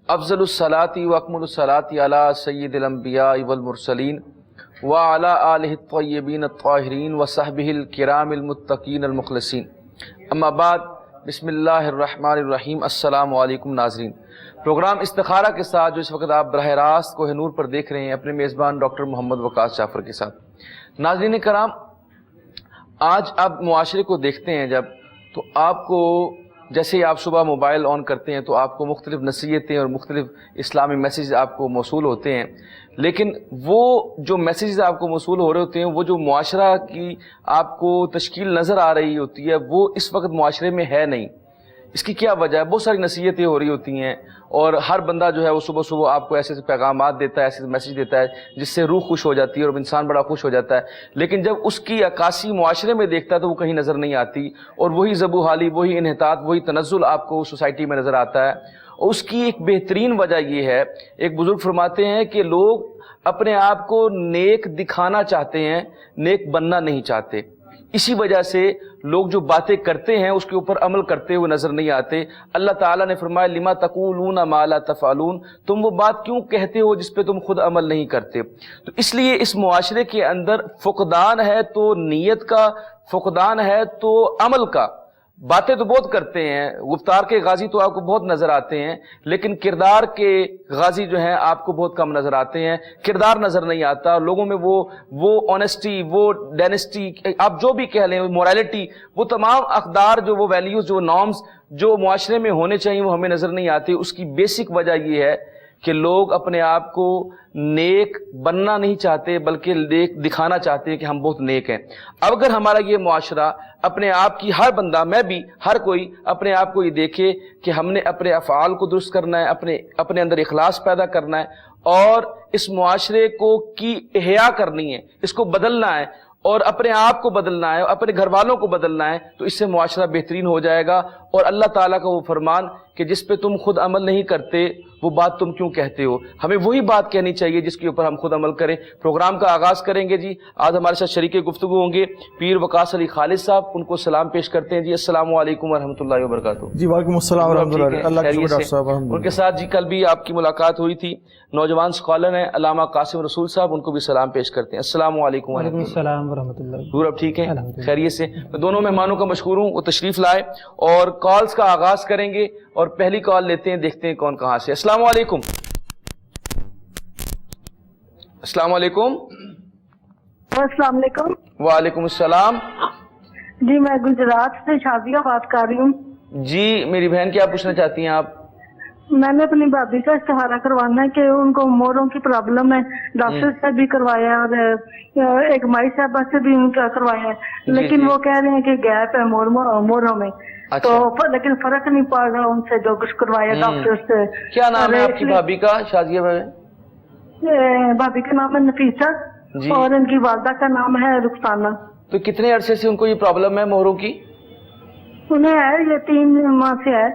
افضل الصلاۃ و اکمل الصلاۃ علی سید الانبیاء والمرسلین وعلی آلہ الطیبین الطاہرین وصحبہ الکرام المتقین المخلصین، اما بعد، بسم اللہ الرحمن الرحیم۔ السلام علیکم ناظرین، پروگرام استخارہ کے ساتھ جو اس وقت آپ براہ راست کوہ نور پر دیکھ رہے ہیں اپنے میزبان ڈاکٹر محمد وقاص جعفر کے ساتھ۔ ناظرین کرام، آج آپ معاشرے کو دیکھتے ہیں جب، تو آپ کو جیسے ہی آپ صبح موبائل آن کرتے ہیں تو آپ کو مختلف نصیحتیں اور مختلف اسلامی میسیج آپ کو موصول ہوتے ہیں، لیکن وہ جو میسیجز آپ کو موصول ہو رہے ہوتے ہیں، وہ جو معاشرہ کی آپ کو تشکیل نظر آ رہی ہوتی ہے، وہ اس وقت معاشرے میں ہے نہیں۔ اس کی کیا وجہ ہے؟ بہت ساری نصیحتیں ہو رہی ہوتی ہیں اور ہر بندہ جو ہے وہ صبح صبح آپ کو ایسے پیغامات دیتا ہے، ایسے میسیج دیتا ہے جس سے روح خوش ہو جاتی ہے اور انسان بڑا خوش ہو جاتا ہے، لیکن جب اس کی عکاسی معاشرے میں دیکھتا ہے تو وہ کہیں نظر نہیں آتی، اور وہی ذبح حالی، وہی انحطاط، وہی تنزل آپ کو سوسائٹی میں نظر آتا ہے۔ اور اس کی ایک بہترین وجہ یہ ہے، ایک بزرگ فرماتے ہیں کہ لوگ اپنے آپ کو نیک دکھانا چاہتے ہیں، نیک بننا نہیں چاہتے۔ اسی وجہ سے لوگ جو باتیں کرتے ہیں اس کے اوپر عمل کرتے ہوئے نظر نہیں آتے۔ اللہ تعالیٰ نے فرمایا لما تقولون ما لا تفعلون، تم وہ بات کیوں کہتے ہو جس پہ تم خود عمل نہیں کرتے۔ تو اس لیے اس معاشرے کے اندر فقدان ہے تو نیت کا، فقدان ہے تو عمل کا۔ باتیں تو بہت کرتے ہیں، گفتار کے غازی تو آپ کو بہت نظر آتے ہیں، لیکن کردار کے غازی جو ہیں آپ کو بہت کم نظر آتے ہیں۔ کردار نظر نہیں آتا لوگوں میں، وہ آنیسٹی، وہ ڈینسٹی، آپ جو بھی کہہ لیں، موریلٹی، وہ تمام اقدار، جو وہ ویلیوز، جو نارمز جو معاشرے میں ہونے چاہیے وہ ہمیں نظر نہیں آتی۔ اس کی بیسک وجہ یہ ہے کہ لوگ اپنے آپ کو نیک بننا نہیں چاہتے بلکہ نیک دکھانا چاہتے ہیں کہ ہم بہت نیک ہیں۔ اب اگر ہمارا یہ معاشرہ اپنے آپ کی، ہر بندہ، میں بھی، ہر کوئی اپنے آپ کو یہ دیکھے کہ ہم نے اپنے افعال کو درست کرنا ہے، اپنے اندر اخلاص پیدا کرنا ہے اور اس معاشرے کو کی احیا کرنی ہے، اس کو بدلنا ہے اور اپنے آپ کو بدلنا ہے، اپنے گھر والوں کو بدلنا ہے، تو اس سے معاشرہ بہترین ہو جائے گا۔ اور اللہ تعالیٰ کا وہ فرمان کہ جس پہ تم خود عمل نہیں کرتے وہ بات تم کیوں کہتے ہو، ہمیں وہی بات کہنی چاہیے جس کے اوپر ہم خود عمل کریں۔ پروگرام کا آغاز کریں گے جی، آج ہمارے ساتھ شریک گفتگو ہوں گے پیر وقاص علی خالد صاحب، ان کو سلام پیش کرتے ہیں جی۔ السلام علیکم ورحمۃ اللہ وبرکاتہ۔ جی وعلیکم السلام ورحمۃ اللہ، اللہ کا شکر ڈاکٹر صاحب۔ ان کے ساتھ جی کل بھی آپ کی ملاقات ہوئی تھی، نوجوان اسکالر ہیں علامہ قاسم رسول صاحب، ان کو بھی سلام پیش کرتے ہیں۔ السلام علیکم وعلیکم السلام ورحمۃ اللہ۔ اب ٹھیک ہیں، خیریت سے؟ میں دونوں مہمانوں کا مشکور ہوں، وہ تشریف لائے اور کالز کا آغاز کریں گے، اور پہلی کال لیتے ہیں، دیکھتے ہیں کون کہاں سے۔ السلام علیکم۔ السلام علیکم۔ السلام علیکم۔ وعلیکم السلام۔ جی میں گجرات سے شازیہ بات کر رہی ہوں۔ جی میری بہن، کیا پوچھنا چاہتی ہیں آپ؟ میں نے اپنی بھابھی کا استخارہ کروانا ہے کہ ان کو موروں کی پرابلم ہے، ڈاکٹر سے بھی کروایا ہے اور ایک مائی صاحبہ سے بھی ان کا کروایا ہے، لیکن وہ کہہ رہے ہیں کہ گیپ ہے موروں میں، تو لیکن فرق نہیں پڑ رہا ان سے جو کچھ کروایا ڈاکٹر سے۔ کیا نام ہے آپ کی بھابھی کا، شازیہ بہن؟ بھابھی کا نام ہے نفیسہ اور ان کی والدہ کا نام ہے رخسانہ۔ تو کتنے عرصے سے ان کو یہ پرابلم ہے مہروں کی؟ انہیں ہے یہ 3 ماہ سے ہے۔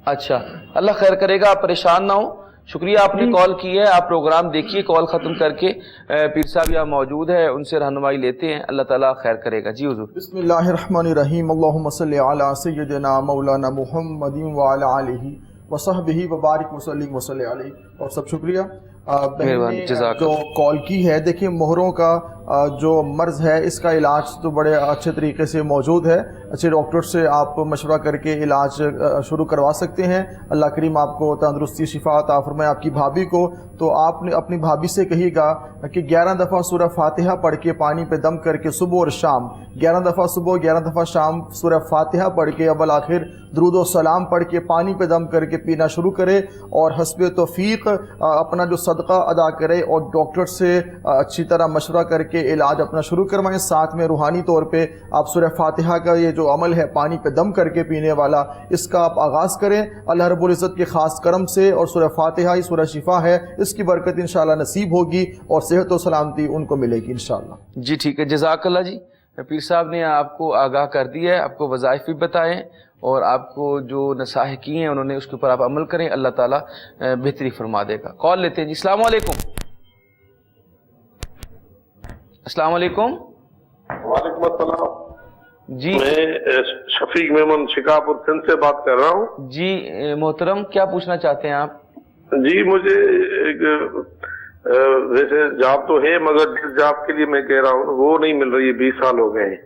اچھا، اللہ خیر کرے گا، آپ پریشان نہ ہو۔ شکریہ آپ نے کال کی ہے، آپ پروگرام دیکھیے، کال ختم کر کے پیر صاحب یہاں موجود ہے، ان سے رہنمائی لیتے ہیں، اللہ تعالیٰ خیر کرے گا۔ جی حضور۔ بسم اللہ الرحمن الرحیم، اللہم صلی علی سیدنا مولانا محمد وعلی آلہ وصحبہ وبارک وسلم وصلی علیہ۔ اور سب شکریہ بہن نے جو کال کی ہے۔ دیکھیں مہروں کا جو مرض ہے اس کا علاج تو بڑے اچھے طریقے سے موجود ہے، اچھے ڈاکٹر سے آپ مشورہ کر کے علاج شروع کروا سکتے ہیں۔ اللہ کریم آپ کو تندرستی شفا عطا فرمائے۔ آپ کی بھابھی کو تو آپ نے اپنی بھابھی سے کہیے گا کہ 11 دفعہ سورہ فاتحہ پڑھ کے پانی پہ دم کر کے صبح اور شام، 11 دفعہ صبح 11 دفعہ شام سورہ فاتحہ پڑھ کے اول آخر درود و سلام پڑھ کے پانی پہ دم کر کے پینا شروع کرے، اور حسب توفیق اپنا جو صدقہ ادا کرے اور ڈاکٹر سے اچھی طرح مشورہ کر کے علاج اپنا شروع کروائیں۔ ساتھ میں روحانی طور پہ آپ سورہ فاتحہ کا یہ جو عمل ہے پانی پہ دم کر کے پینے والا، اس کا آپ آغاز کریں۔ اللہ رب العزت کے خاص کرم سے، اور سورہ فاتحہ ہی سورہ شفا ہے، اس کی برکت انشاءاللہ نصیب ہوگی اور صحت و سلامتی ان کو ملے گی انشاءاللہ۔ جی ٹھیک ہے، جزاک اللہ جی۔ پیر صاحب نے آپ کو آگاہ کر دیا ہے، آپ کو وظائف بھی بتائے ہیں اور آپ کو جو نصائح کی ہیں انہوں نے اس کے اوپر آپ عمل کریں، اللہ تعالیٰ بہتری فرما دے گا۔ کال لیتے ہیں جی۔ السلام علیکم۔ السلام علیکم۔ وعلیکم السلام جی میں شفیق میمن شکاپور سندھ سے بات کر رہا ہوں۔ جی محترم، کیا پوچھنا چاہتے ہیں آپ؟ جی مجھے ایک ویسے جاب تو ہے مگر جس جاب کے لیے میں کہہ رہا ہوں وہ نہیں مل رہی ہے. 20 سال ہو گئے ہیں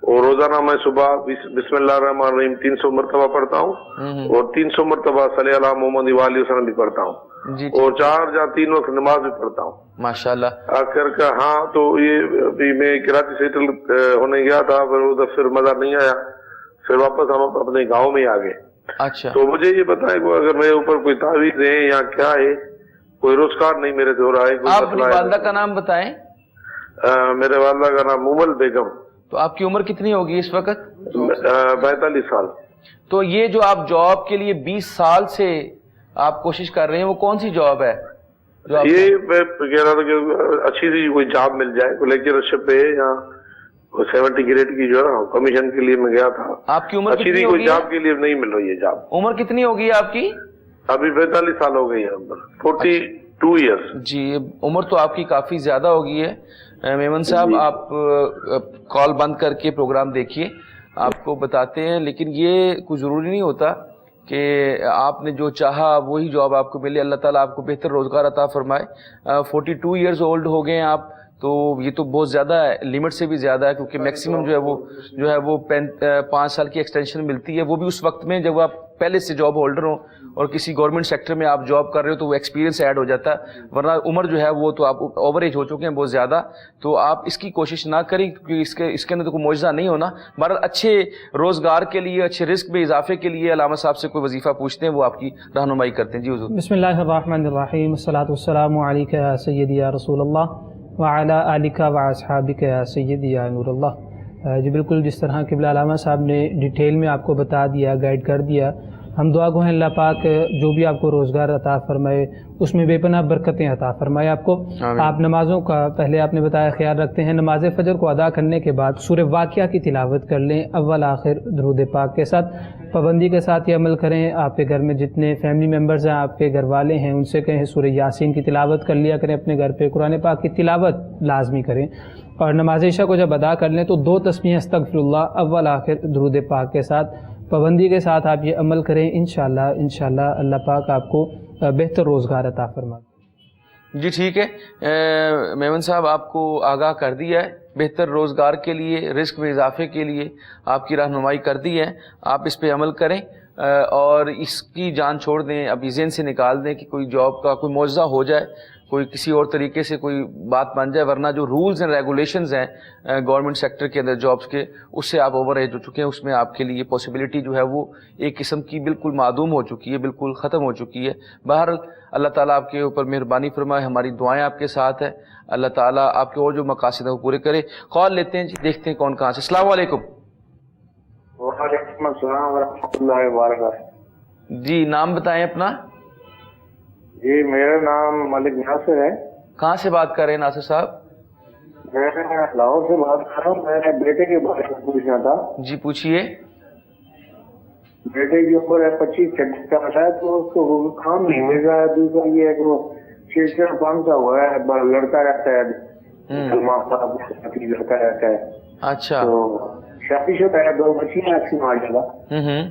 اور روزانہ میں صبح بسم اللہ الرحمن الرحیم 300 مرتبہ پڑھتا ہوں اور 300 مرتبہ صلی اللہ محمد وآلہ وسلم بھی پڑھتا ہوں اور 4 یا 3 وقت نماز بھی پڑھتا ہوں ماشاءاللہ. آخر کا ہاں تو یہ ابھی میں کراچی سیٹل ہونے گیا تھا پھر مزہ نہیں آیا, پھر واپس ہم اپنے گاؤں میں آ گئے. اچھا تو مجھے یہ بتائیں کہ اگر میرے اوپر کوئی تعویذ ہے یا کیا ہے, کوئی روزگار نہیں میرے سے ہو رہا ہے. آپ اپنی والدہ کا نام بتائیں. میرے والدہ کا نام مومل بیگم. تو آپ کی عمر کتنی ہوگی اس وقت؟ 42 سال. تو یہ جو آپ جاب کے لیے 20 سال سے آپ کوشش کر رہے ہیں وہ کون سی جاب ہے؟ یہ میں کہہ رہا تھا کہ اچھی سی کوئی جاب مل جائے, کوئی لیکچرشپ ہے یا 70 گریڈ کی جو ہے نا کمیشن کے لیے میں گیا تھا. آپ کی عمر اچھی سی کوئی جاب کے لیے نہیں مل رہی ہے جاب. عمر کتنی ہوگی آپ کی؟ ابھی 45 سال ہو گئی ہے, 42 ایئرس. جی عمر تو آپ کی کافی زیادہ ہو گئی ہے. میمن صاحب آپ کال بند کر کے پروگرام دیکھیے, آپ کو بتاتے ہیں. لیکن یہ کوئی ضروری نہیں ہوتا کہ آپ نے جو چاہا وہی جاب آپ کو ملے. اللہ تعالیٰ آپ کو بہتر روزگار عطا فرمائے. 42 ایئرز اولڈ ہو گئے ہیں آپ, تو یہ تو بہت زیادہ ہے, لمٹ سے بھی زیادہ ہے, کیونکہ میکسیمم جو ہے وہ 5 سال کی ایکسٹینشن ملتی ہے, وہ بھی اس وقت میں جب آپ پہلے سے جاب ہولڈر ہوں اور کسی گورنمنٹ سیکٹر میں آپ جاب کر رہے ہو تو وہ ایکسپیرینس ایڈ ہو جاتا ہے. ورنہ عمر جو ہے وہ تو آپ اوور ایج ہو چکے ہیں بہت زیادہ, تو آپ اس کی کوشش نہ کریں کیونکہ اس کے اندر تو کوئی معجزہ نہیں ہونا. بہرحال اچھے روزگار کے لیے, اچھے رزق میں اضافے کے لیے علامہ صاحب سے کوئی وظیفہ پوچھتے ہیں, وہ آپ کی رہنمائی کرتے ہیں. جی حضور. بسم اللہ الرحمن الرحیم, الصلاۃ والسلام علیک یا سیدی یا رسول اللہ وعلی آلک و اصحابک یا سیدی یا نور اللہ. جی بالکل جس طرح قبلہ علامہ صاحب نے ڈیٹیل میں آپ کو بتا دیا, گائیڈ کر دیا, ہم دعا گو ہیں اللہ پاک جو بھی آپ کو روزگار عطا فرمائے اس میں بے پناہ برکتیں عطا فرمائے آپ کو. آپ نمازوں کا پہلے آپ نے بتایا خیال رکھتے ہیں, نماز فجر کو ادا کرنے کے بعد سورہ واقعہ کی تلاوت کر لیں اول آخر درود پاک کے ساتھ. پابندی کے ساتھ یہ عمل کریں. آپ کے گھر میں جتنے فیملی ممبرز ہیں, آپ کے گھر والے ہیں, ان سے کہیں سورہ یاسین کی تلاوت کر لیا کریں اپنے گھر پہ. قرآن پاک کی تلاوت لازمی کریں. اور نماز عشاء کو جب ادا کر لیں تو 2 تسبیح استغفر اللہ اول آخر درود پاک کے ساتھ. پابندی کے ساتھ آپ یہ عمل کریں, انشاءاللہ اللہ پاک آپ کو بہتر روزگار عطا فرمائے. جی ٹھیک ہے, میمن صاحب آپ کو آگاہ کر دیا ہے, بہتر روزگار کے لیے, رزق میں اضافے کے لیے آپ کی رہنمائی کر دی ہے. آپ اس پہ عمل کریں اور اس کی جان چھوڑ دیں, ابھی ذہن سے نکال دیں کہ کوئی جاب کا کوئی معجزہ ہو جائے, کوئی کسی اور طریقے سے کوئی بات بن جائے. ورنہ جو رولز اینڈ ریگولیشنز ہیں گورنمنٹ سیکٹر کے اندر جابس کے, اس سے آپ اوور ایج ہو چکے ہیں. اس میں آپ کے لیے پاسبلٹی جو ہے وہ ایک قسم کی بالکل معدوم ہو چکی ہے, بالکل ختم ہو چکی ہے. بہرحال اللہ تعالیٰ آپ کے اوپر مہربانی فرمائے, ہماری دعائیں آپ کے ساتھ ہیں. اللہ تعالیٰ آپ کے اور جو مقاصد ہیں وہ پورے کرے. کال لیتے ہیں جی, دیکھتے ہیں کون کہاں سے. السلام علیکم. وعلیکم السلام ورحمۃ اللہ وبرکاتہ. جی نام بتائیں اپنا. جی میرا نام ملک ناصر ہے. کہاں سے بات کر رہے ہیں ناصر صاحب؟ میں لاہور سے بات کر رہا ہوں. میں بیٹے کے بارے میں پوچھنا تھا. جی پوچھیے. بیٹے کی عمر ہے 25-26 کا ہے, تو اس کو کام نہیں مل رہا ہے. دوسرا یہ ہے کہ وہ شیشر پانچا ہوا ہے, لڑتا رہتا ہے, لڑتا رہتا ہے. اچھا. تو شادی شدہ ہے, 2 بچیاں ہیں اس کی ماشاءاللہ.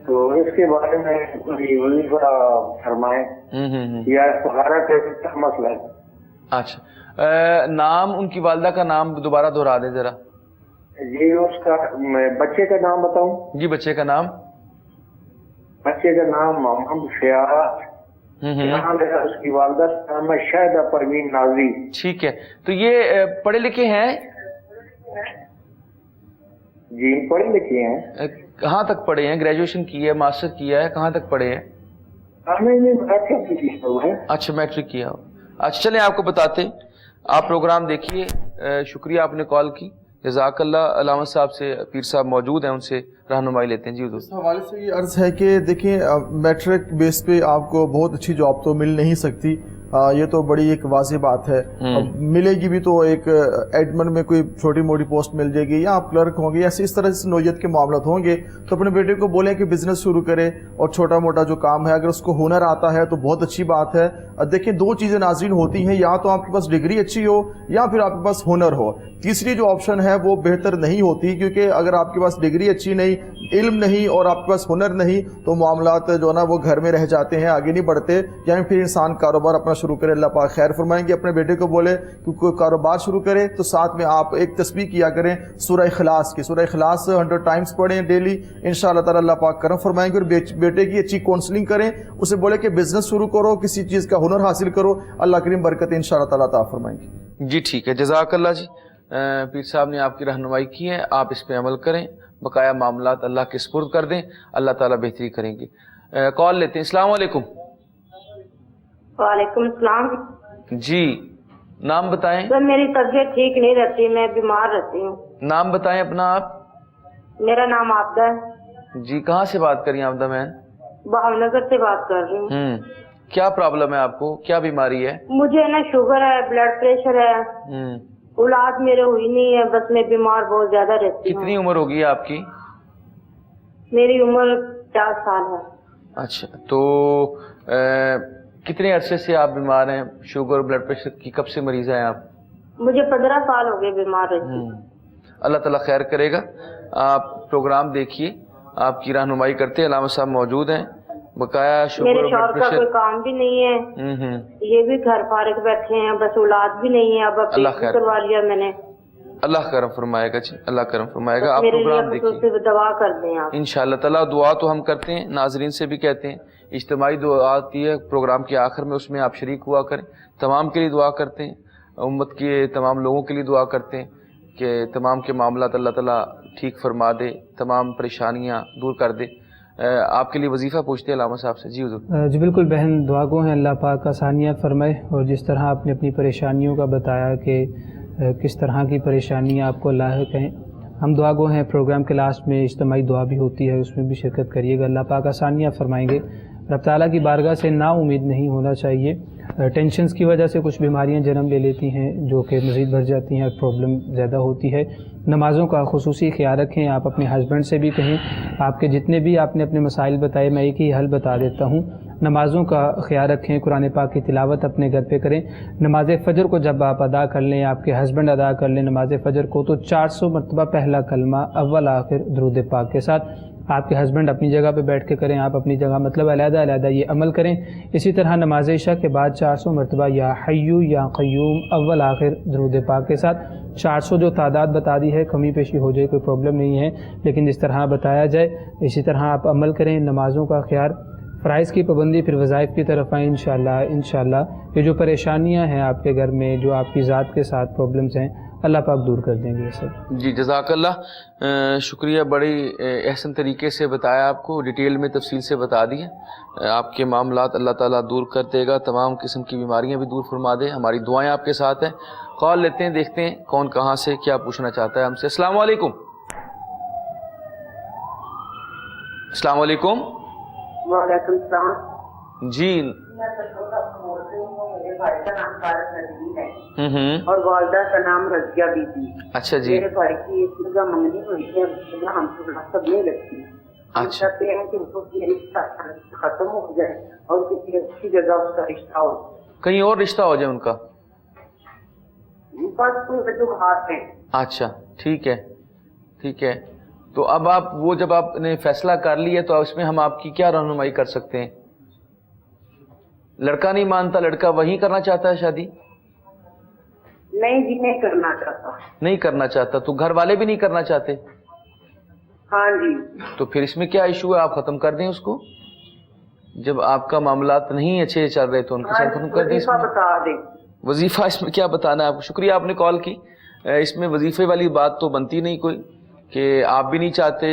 تو اس کے بارے میں کوئی وظیفہ فرمائیں یا سہارا کا مسئلہ ہے. اچھا نام, ان کی والدہ کا نام دوبارہ دہرا دیں ذرا. جی اس کا بچے کا نام بتاؤں؟ جی بچے کا نام. بچے کا نام محمد فیاض, اس کی والدہ کا نام ہے شاہدہ پروین نازی. ٹھیک ہے. تو یہ پڑھے لکھے ہیں؟ جی پڑھے لکھے ہیں. کہاں تک پڑھے ہیں؟ گریجویشن کی ہے, ماسٹر کیا ہے, کہاں تک پڑھے ہیں؟ اچھا میٹرک کیا ہو. اچھا چلیں آپ کو بتاتے ہیں, آپ پروگرام دیکھیے. شکریہ آپ نے کال کی, جزاک اللہ. علامہ صاحب سے پیر صاحب موجود ہیں, ان سے رہنمائی لیتے ہیں. جی حضور. اس حوالے سے یہ عرض ہے کہ دیکھیں میٹرک بیس پہ آپ کو بہت اچھی جاب تو مل نہیں سکتی. ये तो बड़ी एक वाज़ेह बात है। अब मिलेगी भी तो एक एडमिन में कोई छोटी मोटी पोस्ट मिल जाएगी, या आप क्लर्क होंगे, या इस तरह से नौयत के मामला होंगे, तो अपने बेटे को बोलें कि बिजनेस शुरू करे और छोटा मोटा जो काम है अगर उसको हुनर आता है तो बहुत अच्छी बात है। देखिए दो चीज़ें नाज़रीन होती हैं, या तो आपके पास डिग्री अच्छी हो या फिर आपके पास हुनर हो। तीसरी जो ऑप्शन है वो बेहतर नहीं होती, क्योंकि अगर आपके पास डिग्री अच्छी नहीं, इल्म नहीं और आपके पास हुनर नहीं तो मामलात जो है ना वो घर में रह जाते हैं, आगे नहीं बढ़ते। या फिर इंसान कारोबार अपना शुरू करे, अल्लाह पाक खैर फरमाएंगे। अपने बेटे को बोले कि कोई कारोबार शुरू करे तो साथ में आप एक तस्बीह किया करें सूरह इखलास की, सूरह इखलास 100 टाइम्स पढ़ें डेली, इंशाअल्लाह ताला अल्लाह पाक करम फरमाएंगे। और बेटे की अच्छी काउंसलिंग करें, उसे बोले कि बिजनेस शुरू करो, किसी चीज़ का हुनर हासिल करो, अल्लाह करीम बरकत इंशाअल्लाह ताला अता फरमाएंगे। जी ठीक है, जज़ाकल्लाह जी। पीर साहब ने आपकी रहनुमाई की है, आप इस पे अमल करें, बकाया मामलात अल्लाह के सुपुर्द कर दें, अल्लाह ताला बेहतरी करेंगे। कॉल लेते हैं। अस्सलाम वालेकुम। वालेकुम सलाम जी, नाम बताएं। सर मेरी तबीयत ठीक नहीं रहती, मैं बीमार रहती हूँ। नाम बताएं अपना आप। मेरा नाम आबदा है। जी, कहाँ से बात करिए आबदा मैन? भावनगर से बात कर रही हूँ। क्या प्रॉब्लम है आपको, क्या बीमारी है? मुझे ना शुगर है, ब्लड प्रेशर है, औलाद मेरे हुई नहीं है, बस मैं बीमार बहुत ज्यादा रहती हूँ। कितनी उम्र होगी आपकी? मेरी उम्र 50 साल है। अच्छा, तो कितने अरसे से आप बीमार हैं? शुगर ब्लड प्रेशर की कब से मरीज हैं आप? मुझे 15 साल हो गए बीमार रहती। अल्लाह ताला खैर करेगा। आप प्रोग्राम देखिए, आपकी रहनुमाई करते हैं, अलामा साहब मौजूद हैं। बकाया शुगर मेरे ब्लड शौहर का प्रेशर कोई काम भी नहीं है, ये भी घर फारिग बैठे हैं, बस औलाद भी नहीं है। अब अल्लाह अपडेट खैर करवा लिया मैंने। अल्लाह करम फरमाएगा जी, अल्लाह करम फरमाएगा। आप मेरे प्रोग्राम लिए देखिए, दवा कर दें आप। इंशाअल्लाह ताला। दुआ तो हम करते हैं, नाजरीन से भी कहते हैं, इज्तिमाई दुआ आती है प्रोग्राम के आखिर में, उसमें आप शरीक हुआ करें। तमाम के लिए दुआ करते हैं, उम्मत के तमाम लोगों के लिए दुआ करते हैं कि तमाम के मामलात अल्लाह ताला ठीक फरमा दे, तमाम परेशानियाँ दूर कर दे। आपके लिए वजीफ़ा पूछते हैं अलामा साहब से। जी हुजूर। जी बिल्कुल बहन, दुआ गो हैं, अल्लाह पाक आसानियाँ फरमाए। और जिस तरह आपने अपनी परेशानियों का बताया कि किस तरह की परेशानियाँ आपको लाहिक हैं, हम दुआ गो हैं। प्रोग्राम के लास्ट में इज्तिमाई दुआ भी होती है, उसमें भी शिरकत करिएगा। अल्लाह पाक आसानियाँ फरमाएंगे। रब ताला की बारगाह से ना उम्मीद नहीं होना चाहिए। टेंशन्स की वजह से कुछ बीमारियां जन्म ले लेती हैं जो कि मज़ीद बढ़ जाती हैं और प्रॉब्लम ज़्यादा होती है। नमाज़ों का खुसूसी ख्याल रखें। आप अपने हस्बैंड से भी कहें, आपके जितने भी आपने अपने मसाइल बताए, मैं एक ही हल बता देता हूँ। नमाज़ों का ख्याल रखें, कुरान पाक की तिलावत अपने घर पे करें। नमाज फ़जर को जब आप अदा कर लें, आपके हस्बैंड अदा कर लें नमाज फ़जर को, तो 400 मरतबा पहला कलमा अव्वल आखिर दुरूद पाक के साथ आपके हस्बैंड अपनी जगह पे बैठ के करें, आप अपनी जगह, मतलब अलग-अलग ये अमल करें। इसी तरह नमाज इशा के बाद 400 मरतबा या हय्यू या क़य्यूम अव्वल आखिर दुरूद पाक के साथ। 400 जो तादाद बता दी है, कमी पेशी हो जाए कोई प्रॉब्लम नहीं है, लेकिन जिस तरह बताया जाए इसी तरह आप अमल करें। नमाज़ों का ख्याल, फ़राइज़ की पाबंदी, फिर वज़ाइफ़ की तरफ आएँ इंशाअल्लाह। ये जो परेशानियाँ हैं आपके घर में, जो आपकी ज़ात के साथ प्रॉब्लम्स हैं, अल्लाह पाक दूर कर देंगे ये सब। जी जज़ाकल्लाह, शुक्रिया। बड़ी एहसन तरीके से बताया, आपको डिटेल में तफसील से बता दिए। आपके मामलात अल्लाह ताला दूर कर देगा, तमाम किस्म की बीमारियां भी दूर फरमा दे। हमारी दुआएं आपके साथ हैं। कॉल लेते हैं, देखते हैं कौन कहाँ से क्या पूछना चाहता है हमसे। अस्सलाम वालेकुम। अस्सलाम वालेकुम। वालेकुम सलाम। जी। और वालदा का नाम रज़िया बीबी। अच्छा जी। मेरे भाई की एक जगह मंगनी हुई है, हमको सब नहीं लगती। अच्छा। चाहते हैं कि उनको रिश्ता खत्म हो जाए और किसी अच्छी जगह उसका रिश्ता हो, कहीं और रिश्ता हो जाए उनका, बस तो हाथ है। अच्छा ठीक है, ठीक है। तो अब आप वो जब आपने फैसला कर लिया तो इसमें हम आपकी क्या रहनुमाई कर सकते हैं? लड़का नहीं मानता, लड़का वही करना चाहता है शादी? नहीं जी, नहीं करना चाहता। नहीं करना चाहता, तो घर वाले भी नहीं करना चाहते? हाँ जी। तो फिर इसमें क्या इशू है? आप खत्म कर दें उसको। जब आपका मामलात नहीं अच्छे चल रहे तो उनके साथ खत्म कर दें। वजीफा बता दें। वजीफा इसमें क्या बताना है आपको? शुक्रिया आपने कॉल की। इसमें वजीफे वाली बात तो बनती नहीं कोई, कि आप भी नहीं चाहते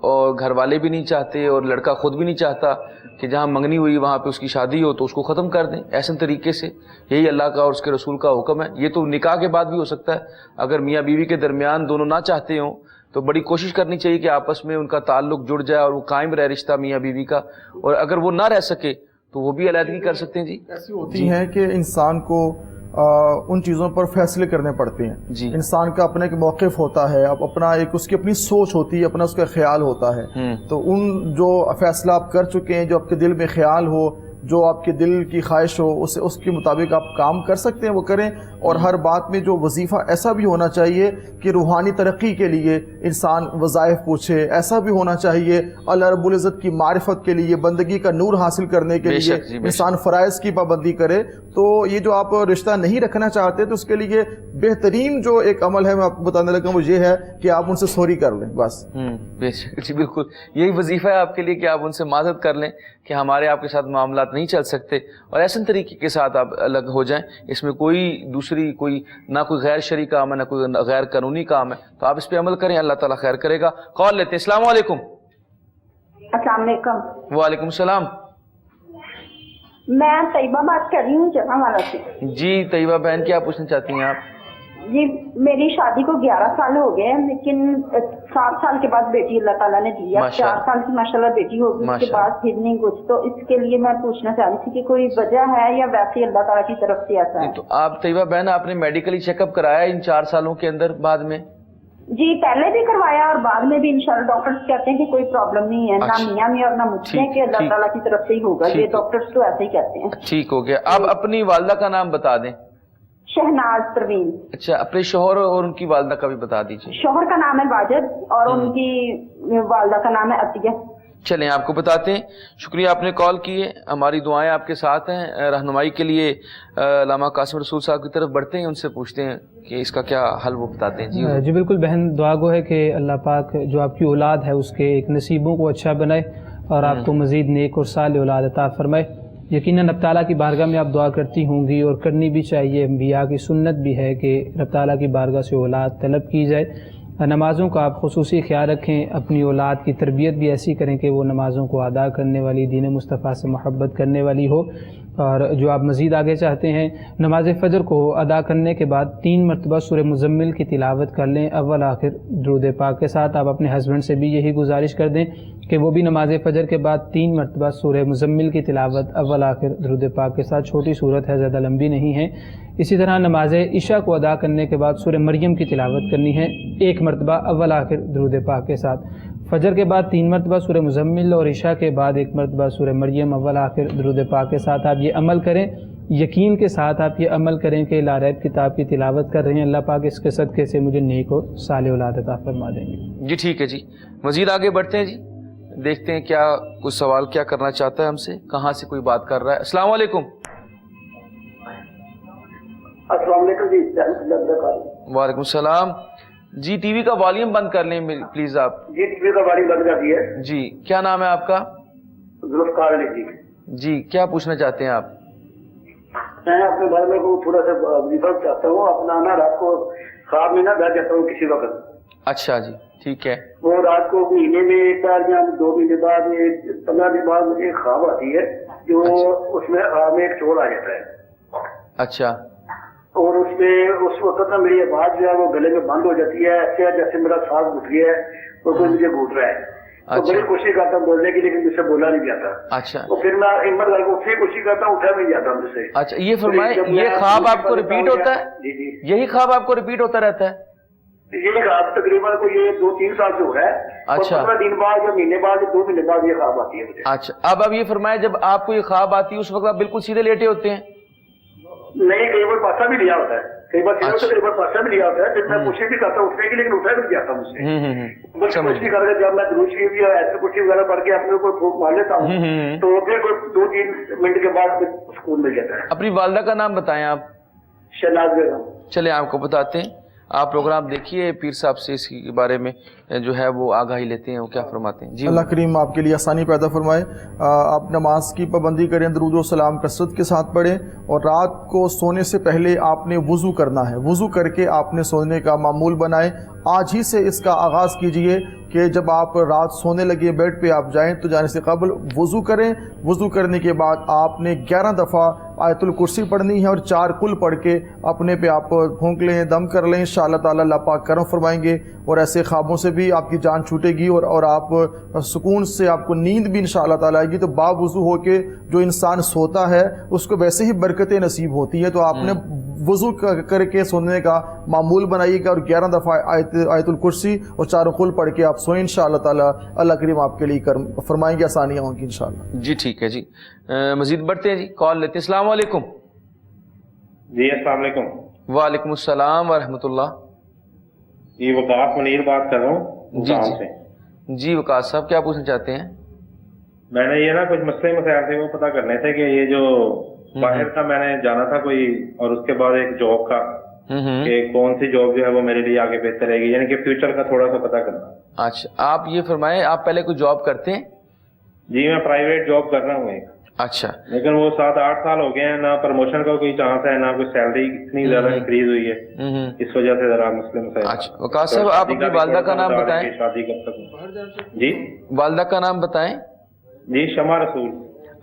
और घर वाले भी नहीं चाहते और लड़का खुद भी नहीं चाहता कि जहाँ मंगनी हुई वहाँ पे उसकी शादी हो, तो उसको ख़त्म कर दें ऐसे तरीके से। यही अल्लाह का और उसके रसूल का हुक्म है। ये तो निकाह के बाद भी हो सकता है। अगर मियाँ बीवी के दरमियान दोनों ना चाहते हों तो बड़ी कोशिश करनी चाहिए कि आपस में उनका ताल्लुक जुड़ जाए और वो कायम रहे रिश्ता मियाँ बीवी का। और अगर वो ना रह सके تو وہ بھی علیحدگی کر سکتے ہیں جی. ایسی ہوتی ہیں کہ انسان کو ان چیزوں پر فیصلے کرنے پڑتے ہیں جی. انسان کا اپنا ایک موقف ہوتا ہے، اب اپنا ایک اس کی اپنی سوچ ہوتی ہے، اپنا اس کا خیال ہوتا ہے. تو ان جو فیصلہ آپ کر چکے ہیں، جو آپ کے دل میں خیال ہو، جو آپ کے دل کی خواہش ہو، اس کے مطابق آپ کام کر سکتے ہیں، وہ کریں. اور ہر بات میں جو وظیفہ ایسا بھی ہونا چاہیے کہ روحانی ترقی کے لیے انسان وظائف پوچھے، ایسا بھی ہونا چاہیے اللہ رب العزت کی معرفت کے لیے، بندگی کا نور حاصل کرنے کے لیے انسان فرائض کی پابندی کرے. تو یہ جو آپ رشتہ نہیں رکھنا چاہتے تو اس کے لیے بہترین جو ایک عمل ہے میں آپ کو بتانے لگا وہ یہ ہے کہ آپ ان سے سوری کر لیں بس. بے شک جی، بالکل یہی وظیفہ ہے آپ کے لیے کہ آپ ان سے معذرت کر لیں کہ ہمارے آپ کے ساتھ معاملات نہیں چل سکتے، اور ایسے طریقے کے ساتھ آپ الگ ہو جائیں. اس میں کوئی دوسری نہ کوئی غیر شرعی کام ہے، نہ کوئی غیر قانونی کام ہے، تو آپ اس پہ عمل کریں، اللہ تعالیٰ خیر کرے گا. کال لیتے ہیں. السلام علیکم. السلام علیکم. وعلیکم السلام. میں طیبہ بات کر رہی ہوں جہاں والا سے. جی طیبہ بہن، کیا پوچھنا چاہتی ہیں آپ؟ جی میری شادی کو 11 سال ہو گئے ہیں، لیکن 7 سال کے بعد بیٹی اللہ تعالیٰ نے دیا. 4 سال کی ماشاءاللہ بیٹی ہوگی، اس کے بعد پھر نہیں کچھ. تو اس کے لیے میں پوچھنا چاہ رہی تھی کہ کوئی وجہ ہے یا ویسے اللہ تعالیٰ کی طرف سے ایسا ہے؟ تو آپ طیبہ بہن، آپ نے میڈیکلی چیک اپ کرایا ان 4 سالوں کے اندر بعد میں؟ جی پہلے بھی کروایا اور بعد میں بھی انشاءاللہ ڈاکٹرز کہتے ہیں کہ کوئی پرابلم نہیں ہے، نہ میاں میں اور نہ مجھ میں، کہ اللہ تعالیٰ کی طرف سے ہی ہوگا. یہ ڈاکٹرز تو ایسے ہی کہتے ہیں. ٹھیک ہو گیا. آپ اپنی والدہ کا نام بتا دیں. شہناز پروین. اچھا، اپنے شوہر اور ان کی والدہ کا بھی بتا دیجیے. شوہر کا نام ہے واجد اور ان کی والدہ کا نام ہے عطیہ. چلیں آپ کو بتاتے ہیں. شکریہ آپ نے کال کی ہے، ہماری دعائیں آپ کے ساتھ ہیں. رہنمائی کے لیے علامہ قاسم رسول صاحب کی طرف بڑھتے ہیں، ان سے پوچھتے ہیں کہ اس کا کیا حل وہ بتاتے ہیں. جی بالکل بہن، دعا گو ہے کہ اللہ پاک جو آپ کی اولاد ہے اس کے ایک نصیبوں کو اچھا بنائے اور آپ کو مزید نیک اور صالح اولاد عطا فرمائے. یقیناً رب تعالیٰ کی بارگاہ میں آپ دعا کرتی ہوں گی، اور کرنی بھی چاہیے. انبیاء کی سنت بھی ہے کہ رب تعالیٰ کی بارگاہ سے اولاد طلب کی جائے. نمازوں کا آپ خصوصی خیال رکھیں، اپنی اولاد کی تربیت بھی ایسی کریں کہ وہ نمازوں کو ادا کرنے والی، دین مصطفیٰ سے محبت کرنے والی ہو. اور جو آپ مزید آگے چاہتے ہیں، نماز فجر کو ادا کرنے کے بعد 3 مرتبہ سورہ مزمل کی تلاوت کر لیں اول آخر درود پاک کے ساتھ. آپ اپنے ہسبینڈ سے بھی یہی گزارش کر دیں کہ وہ بھی نماز فجر کے بعد 3 مرتبہ سورہ مزمل کی تلاوت اول آخر درود پاک کے ساتھ. چھوٹی صورت ہے، زیادہ لمبی نہیں ہے. اسی طرح نماز عشاء کو ادا کرنے کے بعد سورہ مریم کی تلاوت کرنی ہے 1 مرتبہ اول آخر درود پاک کے ساتھ. فجر کے بعد 3 مرتبہ سورہ مزمل اور عشاء کے بعد 1 مرتبہ سورہ مریم اول آخر درود پاک کے ساتھ. آپ یہ عمل کریں، یقین کے ساتھ آپ یہ عمل کریں کہ لا ریب کتاب کی تلاوت کر رہے ہیں. اللہ پاک اس کے صدقے سے مجھے نیک اور صالح اولاد عطا فرما دیں گے. جی ٹھیک ہے جی، مزید آگے بڑھتے ہیں جی. دیکھتے ہیں کیا کوئی سوال کیا کرنا چاہتا ہے ہم سے، کہاں سے کوئی بات کر رہا ہے. السلام علیکم. السلام علیکم جی. وعلیکم السلام. جی ٹی وی کا والیوم بند کر لیں پلیز آپ. جی ٹی وی کا والیوم بند کر دیا ہے. جی کیا نام ہے آپ کا؟ ذوالفقار علی جی. جی کیا پوچھنا چاہتے ہیں آپ؟ میں اپنے بارے میں تھوڑا سا وظیفہ چاہتا ہوں. اپنا نا رات کو خواب میں نہ بیٹھ جاتا ہوں کسی وقت. اچھا جی ٹھیک ہے. وہ رات کو مہینے میں 1 بار یا 2 مہینے بعد 15 دن بعد مجھے خواب آتی ہے جو اس میں خواب میں ایک چور آ جاتا ہے. اچھا. اور اس وقت نا میری آواز جو ہے وہ گلے میں بند ہو جاتی ہے، ایسے جیسے میرا سانس گھٹ گیا ہے اور کوئی مجھے گھوٹ رہا ہے. تو بڑی کوشش کرتا ہوں بولنے کی لیکن مجھ سے بولا نہیں جاتا. اچھا. تو پھر میں ہمت کر کے اٹھنے کی کوشش کرتا ہوں، اٹھا نہیں جاتا مجھ سے. اچھا یہ فرمائیں، یہ خواب آپ کو ریپیٹ ہوتا ہے؟ جی جی یہی خواب آپ کو ریپیٹ ہوتا رہتا ہے؟ یہ خواب تقریباً کوئی 2-3 سال سے ہو رہا ہے. اچھا. 15 دن بعد یا مہینے بعد یا 2 مہینے بعد یہ خواب آتی ہے مجھے. اچھا اب یہ فرمائیں، جب آپ کو یہ خواب آتی ہے اس وقت آپ بالکل سیدھے لیٹے ہوتے ہیں؟ نہیں، کئی بار پاسا بھی لیا ہوتا ہے، کئی بار کئی بار پاسا بھی لیا ہوتا ہے. پھر میں کوشش بھی کرتا ہوں اٹھنے کی لیکن اٹھا بھی جاتا ہوں مجھ سے. بس کوشش کر کے جب میں دروش شریف یا ایسے کچھ وغیرہ پڑھ کے اپنے کو پھونک مار لیتا ہوں تو پھر 2-3 منٹ کے بعد سکون مل جاتا ہے. اپنی والدہ کا نام بتائیں آپ. شہناز بیگم. چلیں آپ کو بتاتے ہیں. آپ پروگرام دیکھیے، پیر صاحب سے اس کے بارے میں جو ہے وہ آگاہی لیتے ہیں، وہ کیا فرماتے ہیں. جی اللہ کریم آپ کے لیے آسانی پیدا فرمائے. آپ نماز کی پابندی کریں، درود و سلام کثرت کے ساتھ پڑھیں، اور رات کو سونے سے پہلے آپ نے وضو کرنا ہے. وضو کر کے آپ نے سونے کا معمول بنائیں. آج ہی سے اس کا آغاز کیجئے کہ جب آپ رات سونے لگے بیڈ پہ آپ جائیں تو جانے سے قبل وضو کریں. وضو کرنے کے بعد آپ نے 11 دفعہ आयतुल कुर्सी पढ़नी है और 4 कुल पढ़ के अपने पे आप फूंक लें, दम कर लें, इंशाअल्लाह ताला अल्लाह पाक करम फरमाएंगे और ऐसे ख्वाबों से भी आपकी जान छूटेगी और आप सुकून से आपको नींद भी इंशाअल्लाह ताला आएगी। तो बावुज़ू होके जो इंसान सोता है उसको वैसे ही बरकतें नसीब होती है। तो आपने वज़ू करके सोने का मामूल बनाइएगा और 11 दफ़ा आयतुल कुर्सी और 4 कुल पढ़ के आप सोएं, इंशाअल्लाह ताला अल्लाह करीम आपके लिए फरमाएंगे, आसानियाँ होंगी इंशाअल्लाह। जी ठीक है जी, मज़ीद बढ़ते हैं जी, कॉल लेते हैं। अस्सलाम वालेकुम। जी अस्सलाम वालेकुम। वालेकुम अस्सलाम व रहमतुल्लाह। ये वकास मुनीर बात कर रहा हूँ से। जी वकास साहब, क्या पूछना चाहते हैं? मैंने ये ना कुछ मसले मसाइल थे वो पता करने थे कि ये जो बाहर का मैंने जाना था कोई, और उसके बाद एक जॉब का कि कौन सी जॉब जो है वो मेरे लिए आगे बेहतर रहेगी, यानी कि फ्यूचर का थोड़ा सा पता करना। अच्छा, आप ये फरमाएं, आप पहले कोई जॉब करते हैं? जी मैं प्राइवेट जॉब कर रहा हूँ एक। अच्छा, लेकिन वो 7-8 साल हो गए हैं, ना प्रमोशन का कोई चांस है, ना कोई सैलरी इतनी ज्यादा इंक्रीज हुई है, इस वजह से जरा मसले मसाइल। अच्छा वकास साहब, आप अपनी वालदा का नाम बताएं। शादी कब तक? जी वालदा का नाम बताएं। जी शमा रसूल।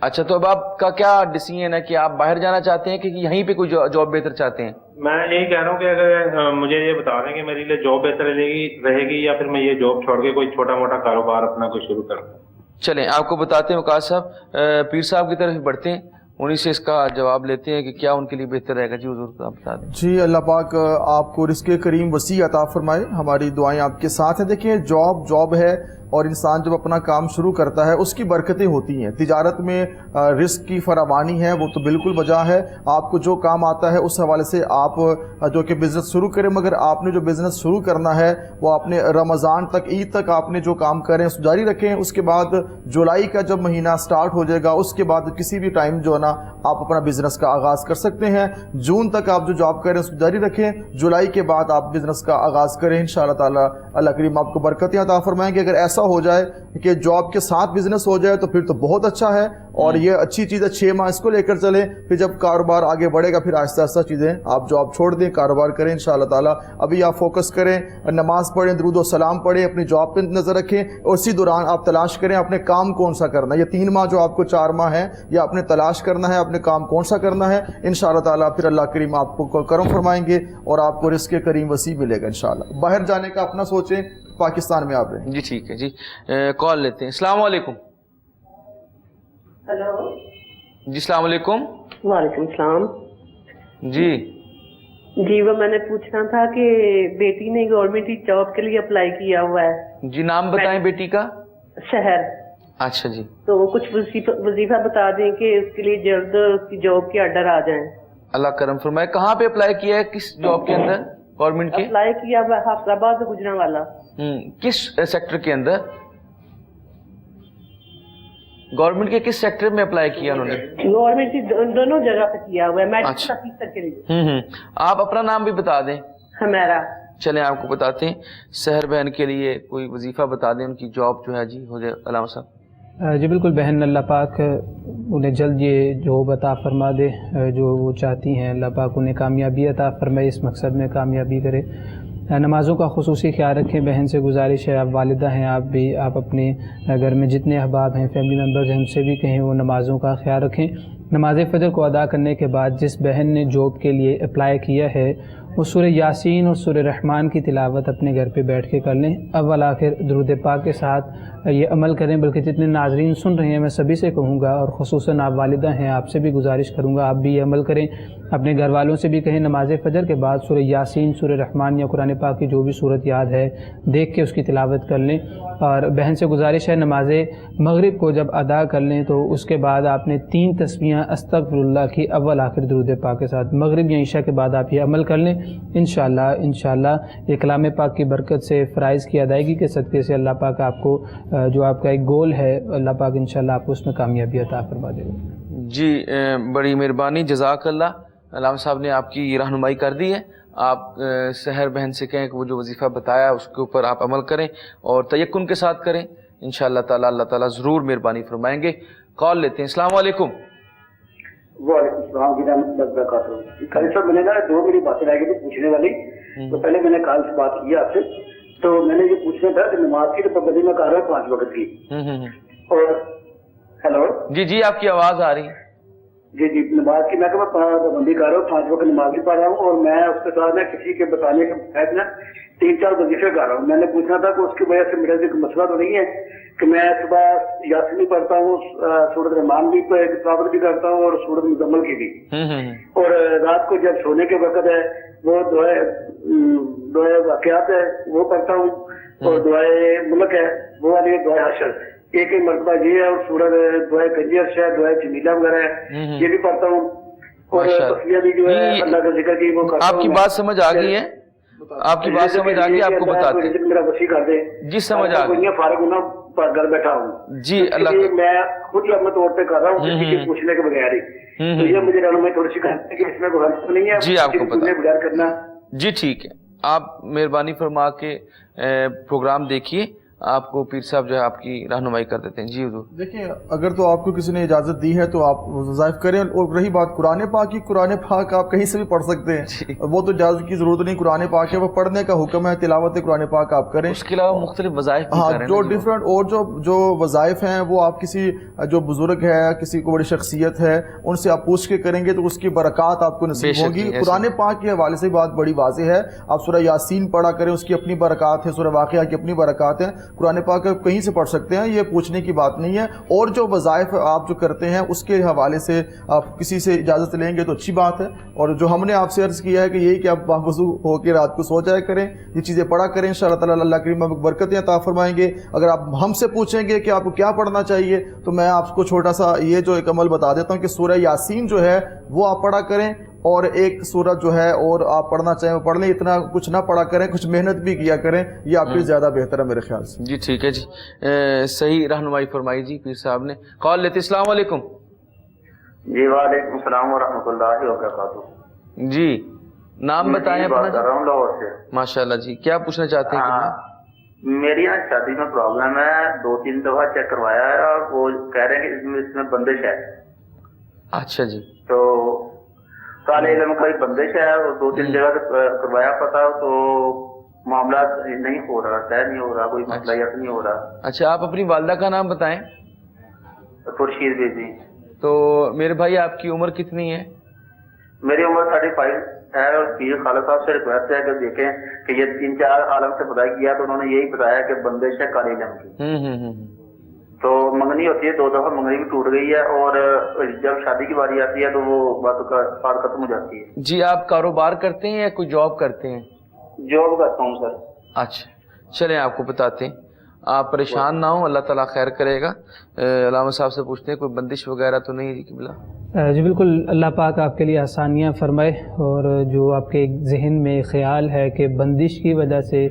अच्छा, तो अब आपका क्या डिसीजन है कि आप बाहर जाना चाहते हैं कि यहीं पे कोई जॉब बेहतर चाहते हैं? मैं यही कह रहा हूँ कि अगर मुझे ये बता दें कि मेरे लिए जॉब बेहतर रहेगी या फिर मैं ये जॉब छोड़ के कोई छोटा मोटा कारोबार अपना कोई शुरू करूँ। चलें आपको बताते हैं वकास साहब, पीर साहब की तरफ बढ़ते हैं, उन्हीं से इसका जवाब लेते हैं कि क्या उनके लिए बेहतर रहेगा। जी हुजूर आप बता दें। जी अल्लाह पाक आपको रिज़्क़ करीम वसी अता फरमाए, हमारी दुआएं आपके साथ हैं। देखिए जॉब है और इंसान जब अपना काम शुरू करता है उसकी बरकतें होती हैं। तिजारत में रिस्क की फरावानी है वो तो बिल्कुल वजह है, आपको जो काम आता है उस हवाले से आप जो कि बिज़नेस शुरू करें, मगर आपने जो बिज़नेस शुरू करना है वो आपने रमज़ान तक, ईद तक आपने जो काम करें उस जारी रखें। उसके बाद जुलाई का जब महीना स्टार्ट हो जाएगा उसके बाद किसी भी टाइम जो है ना आप अपना बिज़नेस का आगाज़ कर सकते हैं। जून तक आप जो जॉब करें उसको जारी रखें, जुलाई के बाद आप बिज़नेस का आगाज़ करें, इंशाअल्लाह ताला अल्लाह करीम आपको बरकतें अता फरमाएंगे। अगर ऐसा हो जाए कि जॉब के साथ बिजनेस हो जाए तो फिर तो बहुत अच्छा है और ये अच्छी चीज़ है। 6 माह इसको लेकर चले, फिर जब कारोबार आगे बढ़ेगा फिर आहिस्ता आहिस्ता चीज़ें आप जॉब छोड़ दें, कारोबार करें इंशाअल्लाह ताला। अभी आप फोकस करें, नमाज पढ़ें, दुरूद और सलाम पढ़ें, अपनी जॉब पे नज़र रखें और इसी दौरान आप तलाश करें अपने काम कौन सा करना है। ये 3 माह जो आपको 4 माह है ये आपने तलाश करना है अपने काम कौन सा करना है। इंशाअल्लाह ताला फिर अल्लाह करीम आपको करम फरमाएंगे और आपको रिज़्क़ करीम वसी मिलेगा इंशाअल्लाह। बाहर जाने का अपना सोचें, पाकिस्तान में आप रहें। जी ठीक है जी, कॉल लेते हैं। अस्सलाम वालेकुम। हेलो जी अस्सलाम वालेकुम। वालेकुम सलाम। जी वो मैंने पूछना था कि बेटी ने गवर्नमेंट की जॉब के लिए अप्लाई किया हुआ है। जी नाम बताएं बेटी का। शहर। अच्छा जी, तो कुछ वजीफा बता दें कि उसके लिए जल्द उसकी जॉब के ऑर्डर आ जाएं। अल्लाह करम फरमाए। कहाँ पे अप्लाई किया है, किस जॉब के अंदर? गवर्नमेंट के अप्लाई किया हुआ हैदराबाद से गुजरांवाला। किस सेक्टर के अंदर? गवर्नमेंट के किस सेक्टर में अप्लाई किया उन्होंने? गवर्नमेंट की दोनों जगह पे किया हुआ है, मेडिकल ऑफिसर के लिए। आप अपना नाम भी बता दें। हमारा। चलें आपको बताते हैं, सहर बहन के लिए कोई वजीफा बता दें, उनकी जॉब जो है जी हो जाए। अलामा साहब। जी बिल्कुल बहन, अल्लाह पाक उन्हें जल्द ये जॉब अता फरमा दे जो वो चाहती हैं। अल्लाह पाक उन्हें कामयाबी अता फरमाए, इस मकसद में कामयाबी करे। नमाज़ों का खुसूसी ख्याल रखें। बहन से गुजारिश है, आप वालिदा हैं, आप भी, आप अपने घर में जितने अहबाब हैं, फैमिली मेम्बर्स हैं, उनसे भी कहें वो नमाज़ों का ख्याल रखें। नमाज फ़जर को अदा करने के बाद जिस बहन ने जॉब के लिए अप्लाई किया है वो सूरह यासीन और सूरह रहमान की तिलावत अपने घर पे बैठ के कर लें। अव्वल आखिर दुरूद पाक के साथ ये अमल करें। बल्कि जितने नाज़रीन सुन रहे हैं मैं सभी से कहूँगा और ख़ुसूसन आप वालिदा हैं, आपसे भी गुजारिश करूँगा आप भी ये अमल करें। अपने घर वालों से भी कहें नमाज फ़जर के बाद सूरह यासीन, सूरह रहमान या कुरान पाक की जो भी सूरत याद है देख के उसकी तिलावत कर लें। और बहन से गुजारिश है नमाज मगरिब को जब अदा कर लें तो उसके बाद आपने 3 तस्बीहां अस्तगफिरुल्लाह की अव्वल आखिर दुरूद पाक के साथ मगरिब या ईशा के बाद आप ये अमल कर लें। इंशाअल्लाह ये कलाम पाक की बरकत से फ़राइज़ की अदायगी के सदक़े से अल्लाह पाक आपको जो आपका एक गोल है अल्लाह पाक इंशाअल्लाह आपको उसमें कामयाबी अता फरमा देगा। जी बड़ी मेहरबानी, जज़ाकल्लाह। अल्लाह साहब ने आपकी रहनुमाई कर दी है। आप सहर बहन से कहें कि वो जो वजीफ़ा बताया उसके ऊपर आप अमल करें और तयक्कुन के साथ करें। इंशाअल्लाह ताला अल्लाह ताला ज़रूर मेहरबानी फरमाएंगे। कॉल लेते हैं। अस्सलाम वालेकुम। कल सर मैंने ना 2 मेरी बातें रह गई थी पूछने वाली, तो पहले मैंने कल से बात की आपसे, तो मैंने ये पूछना था कि नमाज की तो पाबंदी में कर रहा हूँ 5 वक्त की। और हेलो जी जी आपकी आवाज़ आ रही है। जी जी, नमाज की मैं पाबंदी कर रहा हूँ, 5 वक्त नमाज भी पढ़ रहा हूँ, और मैं उसके साथ ना किसी के बताने के तहत ना 3-4 वजीफे कर रहा हूँ। मैंने पूछना था कि उसकी वजह से मेरा कोई मसला तो नहीं है कि मैं सुबह यासीन भी पढ़ता हूँ, सूरत रहमान भी तिलावत भी करता हूँ, और सूरत मुजम्मल की भी, और रात को जब सोने के वक्त है वो दुआए वाक़यात है वो पढ़ता हूँ, और दुआए मुल्क है वो वाली दुआए हशर एक मरतबा ये है, और सूरत दुआए कंजर है, दुआए जमीला वगैरह है ये भी पढ़ता हूँ, और तस्बीह भी जो है अल्लाह का जिक्र की वो करता हूँ। आपकी बात समझ आ गई है, आपकी बात समझ आ गई, आपको बताते हैं। मेरा वसी कर दे जी, समझ आ गई। फारग होना घर बैठा हूँ जी, अल्लाह मैं खुद ही अपने तौर पे कर रहा हूँ किसी के पूछने के बगैर ही। तो ये मुझे रहनुमाई थोड़ी सी कहते हैं कि इसमें कोई हर्ज नहीं है जी, आपको पता बगैर करना। जी ठीक है, आप मेहरबानी फरमा के प्रोग्राम देखिए, आपको पीर साहब जो है आपकी रहनुमाई कर देते हैं। जी हुजूर। देखिए, अगर तो आपको किसी ने इजाज़त दी है तो आप वज़ाइफ करें, और रही बात कुरान पाक की, कुरान पाक आप कहीं से भी पढ़ सकते हैं, वो तो इजाज़त की ज़रूरत नहीं, कुरान पाक है वो पढ़ने का हुक्म है, तिलावत कुरान पाक आप करें। उसके अलावा मुख्तलिफ वज़ाइफ भी हाँ, जो डिफरेंट और जो वज़ाइफ हैं वो आप किसी जो बुजुर्ग है, किसी को बड़ी शख्सियत है, उनसे आप पूछ के करेंगे तो उसकी बरक़ात आपको नसीब होगी। कुरान पाक के हवाले से बात बड़ी वाज़ेह है, आप सूरह यासीन पढ़ा करें, उसकी अपनी बरक़ात है, सूरह वाक़िया की अपनी बरक़ात है, कुरान पाक कहीं से पढ़ सकते हैं, ये पूछने की बात नहीं है। और जो वज़ाइफ आप जो करते हैं उसके हवाले से आप किसी से इजाज़त लेंगे तो अच्छी बात है। और जो हमने आपसे अर्ज़ किया है कि यही कि आप बावज़ू होकर रात को सो जाया करें, ये चीज़ें पढ़ा करें, इंशाअल्लाह ताला अल्लाह करीम आपको बरकतें अता फरमाएंगे। अगर आप हमसे पूछेंगे कि आपको क्या पढ़ना चाहिए तो मैं आपको छोटा सा ये जो एक अमल बता देता हूँ कि सूरह यासीन जो है वो आप पढ़ा करें, और एक सूरत जो है और आप पढ़ना चाहें वो पढ़ लें, इतना कुछ ना पढ़ा करें, कुछ मेहनत भी किया करें, ये आपके लिए ज़्यादा बेहतर है मेरे ख्याल से। जी ठीक है जी, सही रहनुमाई फरमाई जी पीर साहब ने। कॉल लेते। अस्सलाम वालेकुम। जी वालेकुम सलाम व रहमतुल्लाहि व बरकातहू। जी, नाम बताएं अपना। बात कर रहा हूँ लाहौर से। माशाल्लाह जी, क्या पूछना चाहते हैं? मेरी यहाँ शादी में प्रॉब्लम है, 2-3 दफा चेक करवाया है और वो कह रहे हैं कि इसमें बंदिश है। अच्छा जी। तो काले इल्म का बंदिश है, और 2-3 जगह करवाया पता, तो मामला नहीं हो रहा, तय नहीं हो रहा, कोई मसला नहीं हो रहा। अच्छा, आप अपनी वालदा का नाम बताएं। खुर्शीद बेबी। तो मेरे भाई आपकी उम्र कितनी है? मेरी उम्र 35 है, और पीर खालिद साहब से रिक्वेस्ट है कि देखें कि ये 3-4 आलम से पता किया तो उन्होंने यही बताया कि बंदिश है काले इल्म की। तो मंगनी होती है, 2 दफा मंगनी भी टूट गई है, और जब शादी की बारी आती है तो वो बात खत्म हो जाती है। जी, आप कारोबार करते हैं या कोई जॉब करते हैं? जॉब करता हूँ सर। अच्छा, चलें आपको बताते हैं, आप परेशान ना हो, अल्लाह ताला खैर करेगा। अलामा साहब से पूछते हैं कोई बंदिश वगैरह तो नहीं है जी किबला? जी बिल्कुल, अल्लाह पाक आपके लिए आसानियाँ फरमाए, और जो आपके जहन में ख्याल है कि बंदिश की वजह से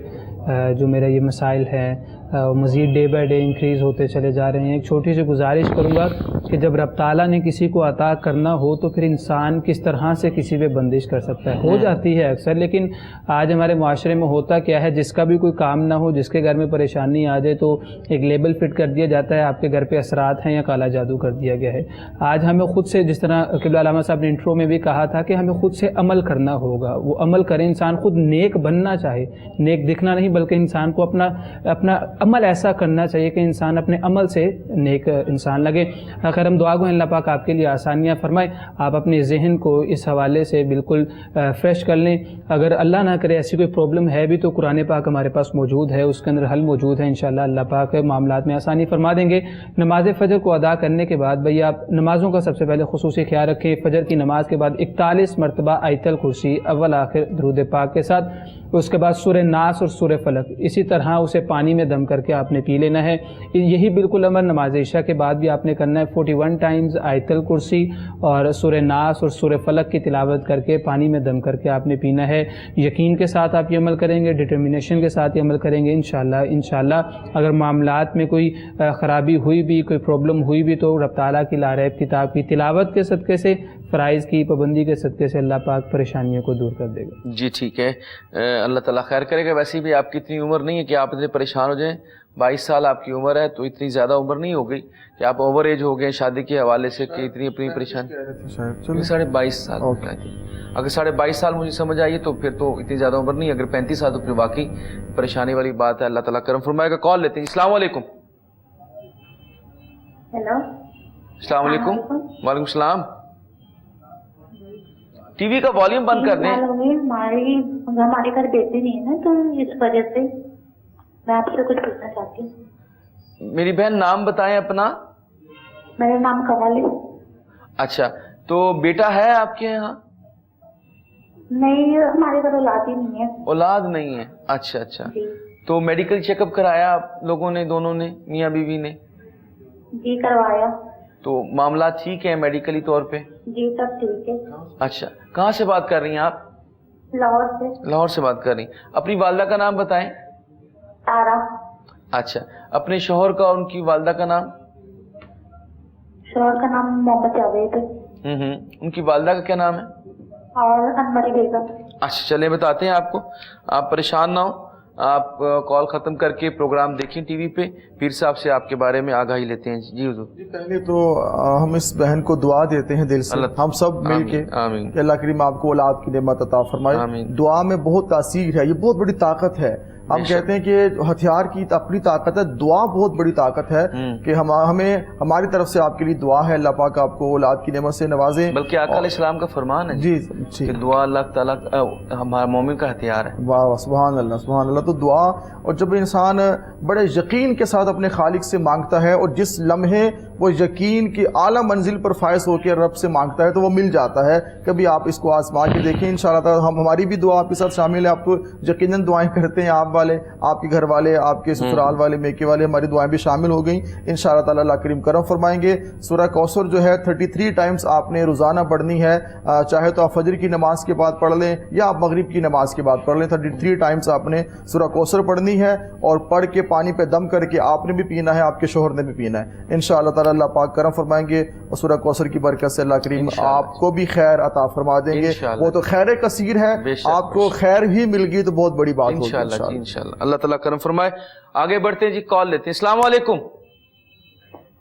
जो मेरा ये मसाइल है मज़ीद डे बाय डे इंक्रीज़ होते चले जा रहे हैं, एक छोटी सी गुजारिश करूँगा कि जब रब ताला ने किसी को अता करना हो तो फिर इंसान किस तरह से किसी पे बंदिश कर सकता है। हो जाती है अक्सर, लेकिन आज हमारे माशरे में होता क्या है, जिसका भी कोई काम ना हो, जिसके घर में परेशानी आ जाए तो एक लेबल फिट कर दिया जाता है, आपके घर पे असरात हैं या काला जादू कर दिया गया है। आज हमें खुद से, जिस तरह क़िबला अल्लामा साहब ने इंट्रो में भी कहा था कि हमें खुद से अमल करना होगा, वो अमल करें, इंसान खुद नेक बनना चाहे, नेक दिखना नहीं बल्कि इंसान को अपना अमल ऐसा करना चाहिए कि इंसान अपने अमल से नेक इंसान लगे। खैर, हम दुआ गो अल्लाह पाक आपके लिए आसानियाँ फरमाए, आप अपने जहन को इस हवाले से बिल्कुल फ्रेश कर लें। अगर अल्लाह ना करे ऐसी कोई प्रॉब्लम है भी तो कुरान पाक हमारे पास मौजूद है, उसके अंदर हल मौजूद है, इंशाअल्लाह अल्लाह पाक मामलात में आसानी फरमा देंगे। नमाज फ़जर को अदा करने के बाद भैया आप नमाज़ों का सबसे पहले खुसूसी ख्याल रखें। फ़जर की नमाज के बाद 41 मरतबा आयतल कुर्सी अव्वल आखिर दरूद पाक के साथ, उसके बाद सूरह नास और सूरह फलक, इसी तरह उसे पानी में दम करके आपने पी लेना है। यही बिल्कुल अमल नमाज इशा के बाद भी आपने करना है। 41 टाइम्स आयतल कुर्सी और सूरह नास और सूरह फलक की तिलावत करके पानी में दम करके आपने पीना है। यकीन के साथ आप ये अमल करेंगे, डिटर्मिनेशन के साथ ये अमल करेंगे, इंशाअल्लाह अगर मामलात में कोई ख़राबी हुई भी, कोई प्रॉब्लम हुई भी तो रब ताला की लारैब किताब की तिलावत के सदक़े से, फ़राइज़ की पाबंदी के सदक़े से अल्लाह पाक परेशानियों को दूर कर देगा। जी ठीक है, अल्लाह ताला खैर करेगा। वैसे भी आपकी इतनी उम्र नहीं है कि आप इतने परेशान हो जाएं। 22 साल आपकी उम्र है, तो इतनी ज़्यादा उम्र नहीं हो गई कि आप ओवर एज हो गए शादी के हवाले से कि इतनी अपनी परेशानी। 22.5 साल। अगर 22.5 साल मुझे समझ आई तो फिर तो इतनी ज़्यादा उम्र नहीं, अगर 35 साल तो फिर वाकई परेशानी वाली बात है। अल्लाह ताला करम फरमाएगा। कॉल लेते हैं। अस्सलाम वालेकुम। हेलो, अस्सलाम वालेकुम। वालेकुम सलाम। टी वी का वॉल्यूम बंद कर दें। हमारे घर बेटे नहीं है ना, तो इस वजह से मैं आपसे कुछ पूछना चाहती हूँ। मेरी बहन नाम बताएं अपना। मेरा नाम कमल है। अच्छा, तो बेटा है आपके यहाँ? नहीं, हमारे घर औलाद ही नहीं है। औलाद नहीं है, अच्छा अच्छा। तो मेडिकल चेकअप कराया आप लोगों ने, दोनों ने, मियाँ बीवी ने? जी करवाया। तो मामला ठीक है मेडिकली तौर पे? जी सब ठीक है। अच्छा, कहाँ से बात कर रही हैं आप? लाहौर से। लाहौर से बात कर रही हैं। अपनी वालदा का नाम बताएं। तारा। अच्छा, अपने शोहर का और उनकी वालदा का नाम? शोहर का नाम मोहम्मद जावेद। उनकी वालदा का क्या नाम है? और अनमरी बेगम। अच्छा, चले बताते हैं आपको, आप परेशान ना हो। आप कॉल खत्म करके प्रोग्राम देखें टीवी पे, पीर साहब से आपके बारे में आगाही लेते हैं। जी हुजूर। जी, पहले तो हम इस बहन को दुआ देते हैं दिल से, हम सब मिल के कि अल्लाह करीम आपको औलाद की नेमत अता फरमाए। दुआ में बहुत तासीर है, ये बहुत बड़ी ताकत है। हम कहते हैं कि हथियार की अपनी ताकत है, दुआ बहुत बड़ी ताकत है कि हमें हमारी तरफ से आपके लिए दुआ है, अल्लाह पाक आपको औलाद की नेमत से नवाजे। बल्कि आका अलैहिस्सलाम का फरमान है जी कि दुआ अल्लाह ताला हमारा मोमिन का हथियार है। वाह, सुभान अल्लाह, सुभान अल्लाह। तो दुआ, और जब इंसान बड़े यकीन के साथ अपने खालिक से मांगता है और जिस लम्हे वो यकीन की आला मंजिल पर फायज होकर रब से मांगता है तो वो मिल जाता है। कभी आप इसको आजमा के देखें, इंशाअल्लाह हम हमारी भी दुआ आपके साथ शामिल है। आप तो यकीनन दुआएं करते हैं, आप वाले, आपके घर वाले, आपके ससुराल वाले, मेके वाले, हमारी दुआएं भी शामिल हो गई। इंशाअल्लाह ताला अल्लाह करीम करम फरमाएंगे। सूरह कौसर जो है 33 टाइम्स आपने रोज़ाना पढ़नी है, चाहे तो आप फजर की नमाज के बाद पढ़ लें या आप मगरिब की नमाज के बाद पढ़ लें। 33 टाइम्स आपने सूरह कौसर पढ़नी है और पढ़ के पानी पे दम करके आपने भी पीना है, आपके शोहर ने भी पीना है। इंशाअल्लाह ताला अल्लाह पाक करम फरमाएंगे और सूरह कौसर की बरकत से अल्लाह करीम आपको भी खैर अता फरमा देंगे। वो तो खैर कसीर है, आपको खैर ही मिल गई तो बहुत बड़ी बात होगी इंशाअल्लाह। अल्लाह ताला करम फरमाए। आगे बढ़ते हैं जी, कॉल लेते हैं। अस्सलाम वालेकुम।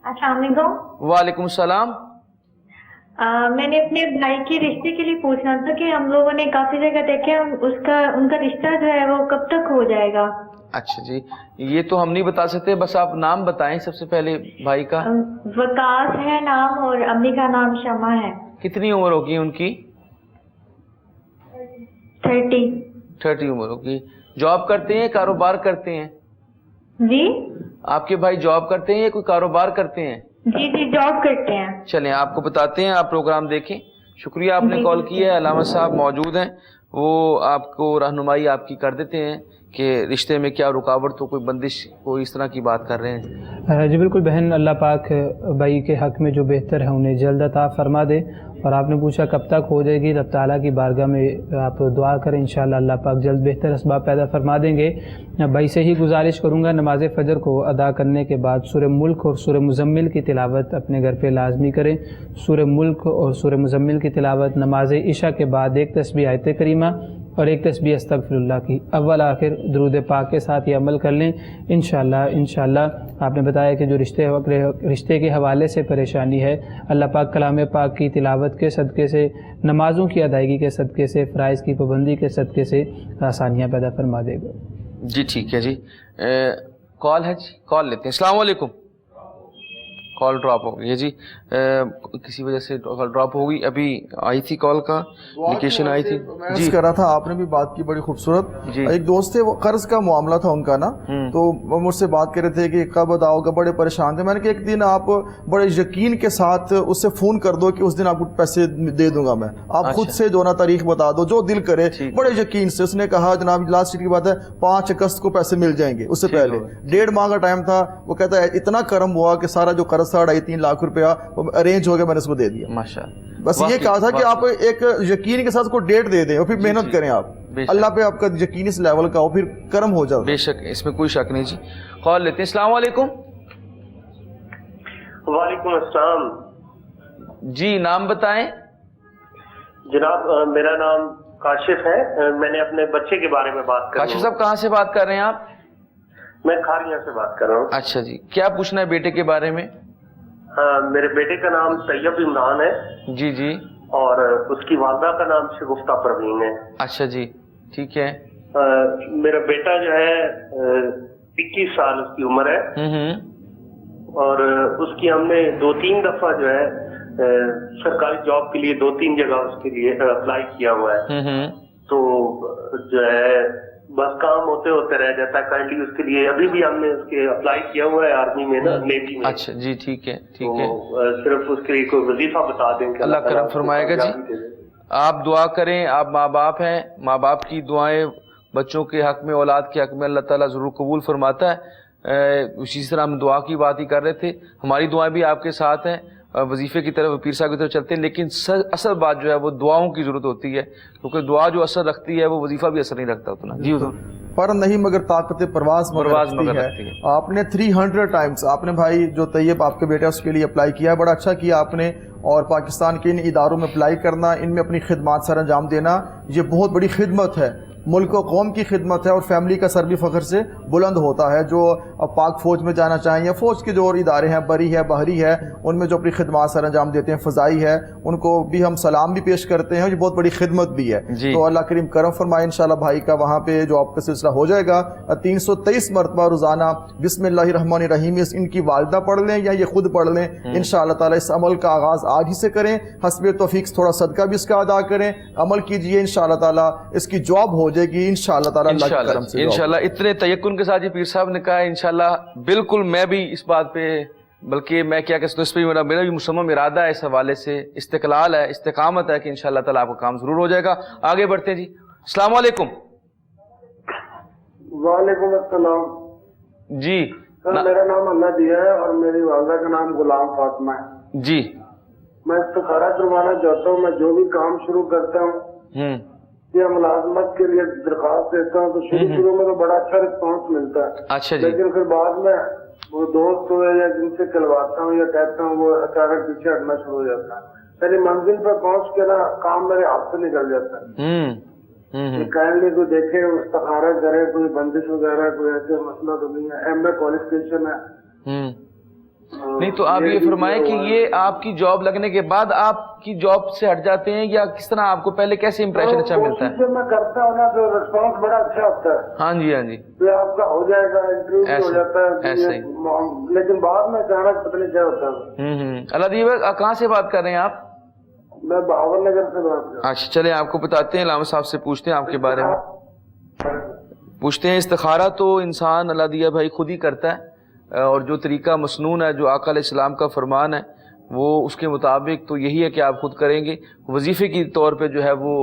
अस्सलाम वालेकुम। वालेकुम सलाम। मैंने अपने भाई के रिश्ते के लिए पूछना था कि हम लोगों ने काफी जगह देखे, उनका रिश्ता जो है वो कब तक हो जाएगा? अच्छा जी, ये तो हम नहीं बता सकते, बस आप नाम बताएं सबसे पहले भाई का। वकास है नाम और अम्मी का नाम शमा है। कितनी उम्र होगी उनकी? 30 उम्र होगी। जॉब करते हैं, कारोबार करते हैं? जी, आपके भाई जॉब करते हैं या कोई कारोबार करते हैं? जी जी, जॉब करते हैं। चलें आपको बताते हैं, आप प्रोग्राम देखें। शुक्रिया आपने कॉल किया है। अलामा साहब मौजूद हैं, वो आपको रहनुमाई आपकी कर देते हैं कि रिश्ते में क्या रुकावट, तो कोई बंदिश, कोई इस तरह की बात कर रहे हैं। जी बिल्कुल बहन, अल्लाह पाक भाई के हक़ में जो बेहतर है उन्हें जल्द अता फरमा दे। और आपने पूछा कब तक हो जाएगी, रब ताला की बारगाह में आप दुआ करें, इंशाअल्लाह अल्लाह पाक जल्द बेहतर असबाब पैदा फरमा देंगे। भाई से ही गुजारिश करूँगा, नमाज फ़जर को अदा करने के बाद सूरह मुल्क और सूरह मुज़म्मिल की तिलावत अपने घर पे लाजमी करें। सूरह मुल्क और सूरह मुज़म्मिल की तिलावत नमाज इशा के बाद एक तस्बीह आयत करीमा और एक तस्बीह अस्तगफिरुल्लाह की अव्वल आखिर दुरूद पाक के साथ ये अमल कर लें। इंशाअल्लाह आपने बताया कि जो रिश्ते के हवाले से परेशानी है, अल्लाह पाक कलाम पाक की तिलावत के सदक़े से, नमाज़ों की अदायगी के सदक़े से, फ़राइज़ की पाबंदी के सदक़े से आसानियाँ पैदा फरमा देगा। जी ठीक है जी। कॉल है जी, कॉल लेते हैं। अस्सलाम वालेकुम। कॉल ड्रॉप हो गई है जी, किसी वजह से कॉल ड्रॉप हो गई। अभी आई थी कॉल का एप्लीकेशन आई थी जी, कर रहा था, आपने भी बात की बड़ी खूबसूरत। एक दोस्त थे, वो कर्ज का मामला था उनका ना, तो वो मुझसे बात कर रहे थे कि कब अदाओगे, बड़े परेशान थे। मैंने कहा एक दिन आप बड़े यकीन के साथ उससे फ़ोन कर दो कि उस दिन आपको पैसे दे दूंगा मैं, आप खुद से जो ना तारीख बता दो, जो दिल करे, बड़े यकीन से। उसने कहा जनाब लास्ट की बात है 5 अगस्त को पैसे मिल जाएंगे। उससे पहले 1.5 माह का टाइम था। वो कहता है इतना करम हुआ कि सारा जो कर्ज 3.5 लाख रुपया अरेंज हो गया, मैंने उसको दे दिया। माशाअल्लाह। बस ये कहा था कि आप एक यकीन के साथ उसको डेट दे दें और फिर मेहनत करें आप, अल्लाह पे आपका यकीन इस लेवल का हो, फिर कर्म हो जाए। बेशक, इसमें कोई शक नहीं जी। कॉल लेते हैं। अस्सलाम वालेकुम। वालेकुम अस्सलाम जी, नाम बताएं जनाब। मेरा नाम काशिफ है। मैंने अपने बच्चे के बारे में बात कर रहा हूं। काशिफ साहब कहाँ से बात कर रहे हैं आप? मैं खारिया से बात कर रहा हूँ। अच्छा जी, क्या पूछना है बेटे के बारे में? हाँ, मेरे बेटे का नाम तैयब इमरान है। जी जी। और उसकी वालदा का नाम शगुफ्ता परवीन है। अच्छा जी, ठीक है। मेरा बेटा जो है 21 साल उसकी उम्र है। और उसकी हमने 2-3 दफा जो है सरकारी जॉब के लिए 2-3 जगह उसके लिए अप्लाई किया हुआ है, तो जो है बस काम होते होते रह जाता है। काइंडली उसके लिए अभी भी हमने उसके अप्लाई किया हुआ है आर्मी में ना, नेवी में। अच्छा जी, ठीक है, ठीक है। सिर्फ उसके लिए कोई वजीफा बता दें कि अल्लाह करम फरमाएगा जी। आप दुआ करें, आप माँ बाप हैं, माँ बाप की दुआएं बच्चों के हक में, औलाद के हक में अल्लाह ताला ज़रूर कबूल फरमाता है। उसी तरह हम दुआ की बात ही कर रहे थे, हमारी दुआएं भी आपके साथ हैं, वजीफे की तरफ, पीर साहब की तरफ चलते हैं, लेकिन असल बात जो है वो दुआओं की ज़रूरत होती है, क्योंकि दुआ जो असर रखती है वो वजीफा भी असर नहीं रखता उतना। जी पर नहीं मगर ताकत परवाज़ मगर रखती है। आपने 300 टाइम्स आपने भाई जो तैयब आपके बेटा उसके लिए अप्लाई किया, बड़ा अच्छा किया आपने। और पाकिस्तान के इन इदारों में अप्लाई करना, इनमें अपनी खिदमत सर अंजाम देना, ये बहुत बड़ी खिदमत है, मुल्क और कौम की खिदमत है, और फैमिली का सर भी फ़ख्र से बुलंद होता है। जो अब पाक फ़ौज में जाना चाहें या फ़ौज के जो और इदारे हैं, बरी है, बहरी है, उनमें जो अपनी खिदमत सर अंजाम देते हैं, फ़ज़ाई है, उनको भी हम सलाम भी पेश करते हैं, ये बहुत बड़ी खिदमत भी है। तो अल्लाह करीम करम फरमाए, इंशाअल्लाह भाई का वहाँ पे जो आपका सिलसिला हो जाएगा। 323 मरतबा रोज़ाना बिस्मिल्लाहिर्रहमानिर्रहीम इनकी वालिदा पढ़ लें या ये खुद पढ़ लें, इंशाअल्लाह ताला इस अमल का आगाज़ आज ही से करें। हस्बे तौफीक थोड़ा सदका भी इसका अदा करें, अमल कीजिए, इंशाअल्लाह ताला इसकी जॉब हो जाएगी इंशाअल्लाह ताला, अल्लाह के करम से। इंशाअल्लाह इतने तयक्कुन के साथ ये पीर साहब ने कहा है, इंशाअल्लाह बिल्कुल मैं भी इस बात पे, बल्कि मैं क्या कहता हूँ, इस पर मेरा भी मुसम्मम इरादा है, इस हवाले से इस्तिक़लाल है, इस्तिक़ामत है कि इंशाअल्लाह ताला आपका काम ज़रूर हो जाएगा। आगे बढ़ते हैं जी। अस्सलाम वालेकुम। वालेकुम अस्सलाम जी। मेरा नाम अल्लाह दिया है और मेरी वालदा का नाम गुलाम फातिमा है जी। मैं इस्तिखारा करवाना चाहता हूँ। मैं जो भी काम शुरू करता हूँ या मुलाजमत के लिए दरख्वास्त देता हूँ, तो शुरू में तो बड़ा अच्छा रिस्पॉन्स मिलता है। अच्छा जी। लेकिन फिर बाद में वो दोस्त हुए या जिनसे करवाता हूँ या कहता हूँ, वो अचानक पीछे हटना शुरू हो जाता है। मेरी मंजिल पर पहुँच के ना काम मेरे हाथ से निकल जाता है। काइंडली कोई देखे, इस्तिखारा करे, कोई बंदिश वगैरह, कोई ऐसे मसला तो नहीं है। MA क्वालिफिकेशन है। नहीं तो आप ये फरमाए कि ये आपकी जॉब लगने के बाद आपकी जॉब से हट जाते हैं, या किस तरह, आपको पहले कैसे इंप्रेशन अच्छा मिलता है? जब मैं करता हूँ ना तो रिस्पॉन्स बड़ा अच्छा होता है। हाँ जी, हाँ जी। तो आपका हो जाएगा, इंटरव्यू भी हो जाता है ऐसे, लेकिन बाद में अचानक पता नहीं क्या होता है। अल्लाह दी, कहाँ से बात कर रहे हैं आप? मैं बहावर नगर से बात कर रहा हूँ। अच्छा, चले आपको बताते हैं, लामा साहब से पूछते हैं आपके बारे में, पूछते हैं। इस्तिखारा तो इंसान अल्लाह दिया भाई खुद ही करता है, और जो तरीका मसनून है, जो आका अलैहिस्सलाम का फरमान है, वो उसके मुताबिक तो यही है कि आप खुद करेंगे। वजीफ़े की तौर पे जो है वो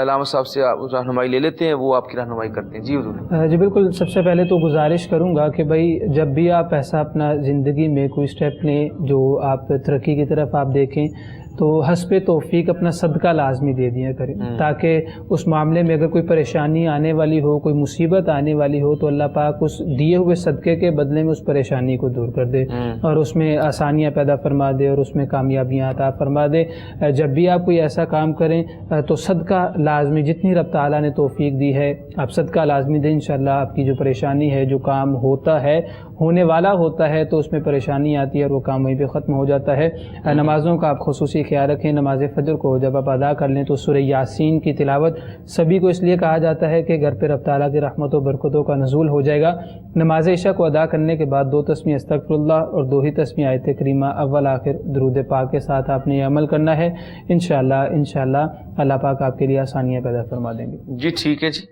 लामा साहब से आप रहनुमाई ले लेते हैं, वो आपकी रहनुमाई करते हैं। जी हुजूर। जी बिल्कुल। सबसे पहले तो गुजारिश करूँगा कि भाई जब भी आप ऐसा अपना ज़िंदगी में कोई स्टेप लें जो आप तरक्की की तरफ आप देखें, तो हस्बे तौफीक अपना सदका लाजमी दे दिया करें, ताकि उस मामले में अगर कोई परेशानी आने वाली हो, कोई मुसीबत आने वाली हो, तो अल्लाह पाक उस दिए हुए सदक़े के बदले में उस परेशानी को दूर कर दे और उसमें आसानियाँ पैदा फरमा दे और उसमें कामयाबियाँ अता फरमा दे। जब भी आप कोई ऐसा काम करें तो सदका लाजमी, जितनी रब ताला ने तौफीक दी है आप सदका लाजमी दें। इंशाअल्लाह आपकी जो परेशानी है, जो काम होता है, होने वाला होता है, तो उसमें परेशानी आती है और वो काम वहीं पे ख़त्म हो जाता है। नमाज़ों का आप खुसूसी ख्याल रखें। नमाज फ़जर को जब आप अदा कर लें तो सूरह यासीन की तिलावत सभी को इसलिए कहा जाता है कि घर पे रब ताला की रहमतों बरकतों का नज़ूल हो जाएगा। नमाज इशा को अदा करने के बाद 2 तस्मीह अस्तग़फ़िरुल्लाह और 2 ही तस्मीह आयत करीमा अव्वल आखिर दुरूद पाक के साथ आपने ये अमल करना है। इंशाअल्लाह अल्लाह पाक आपके लिए आसानियाँ पैदा फरमा देंगे। जी ठीक है जी।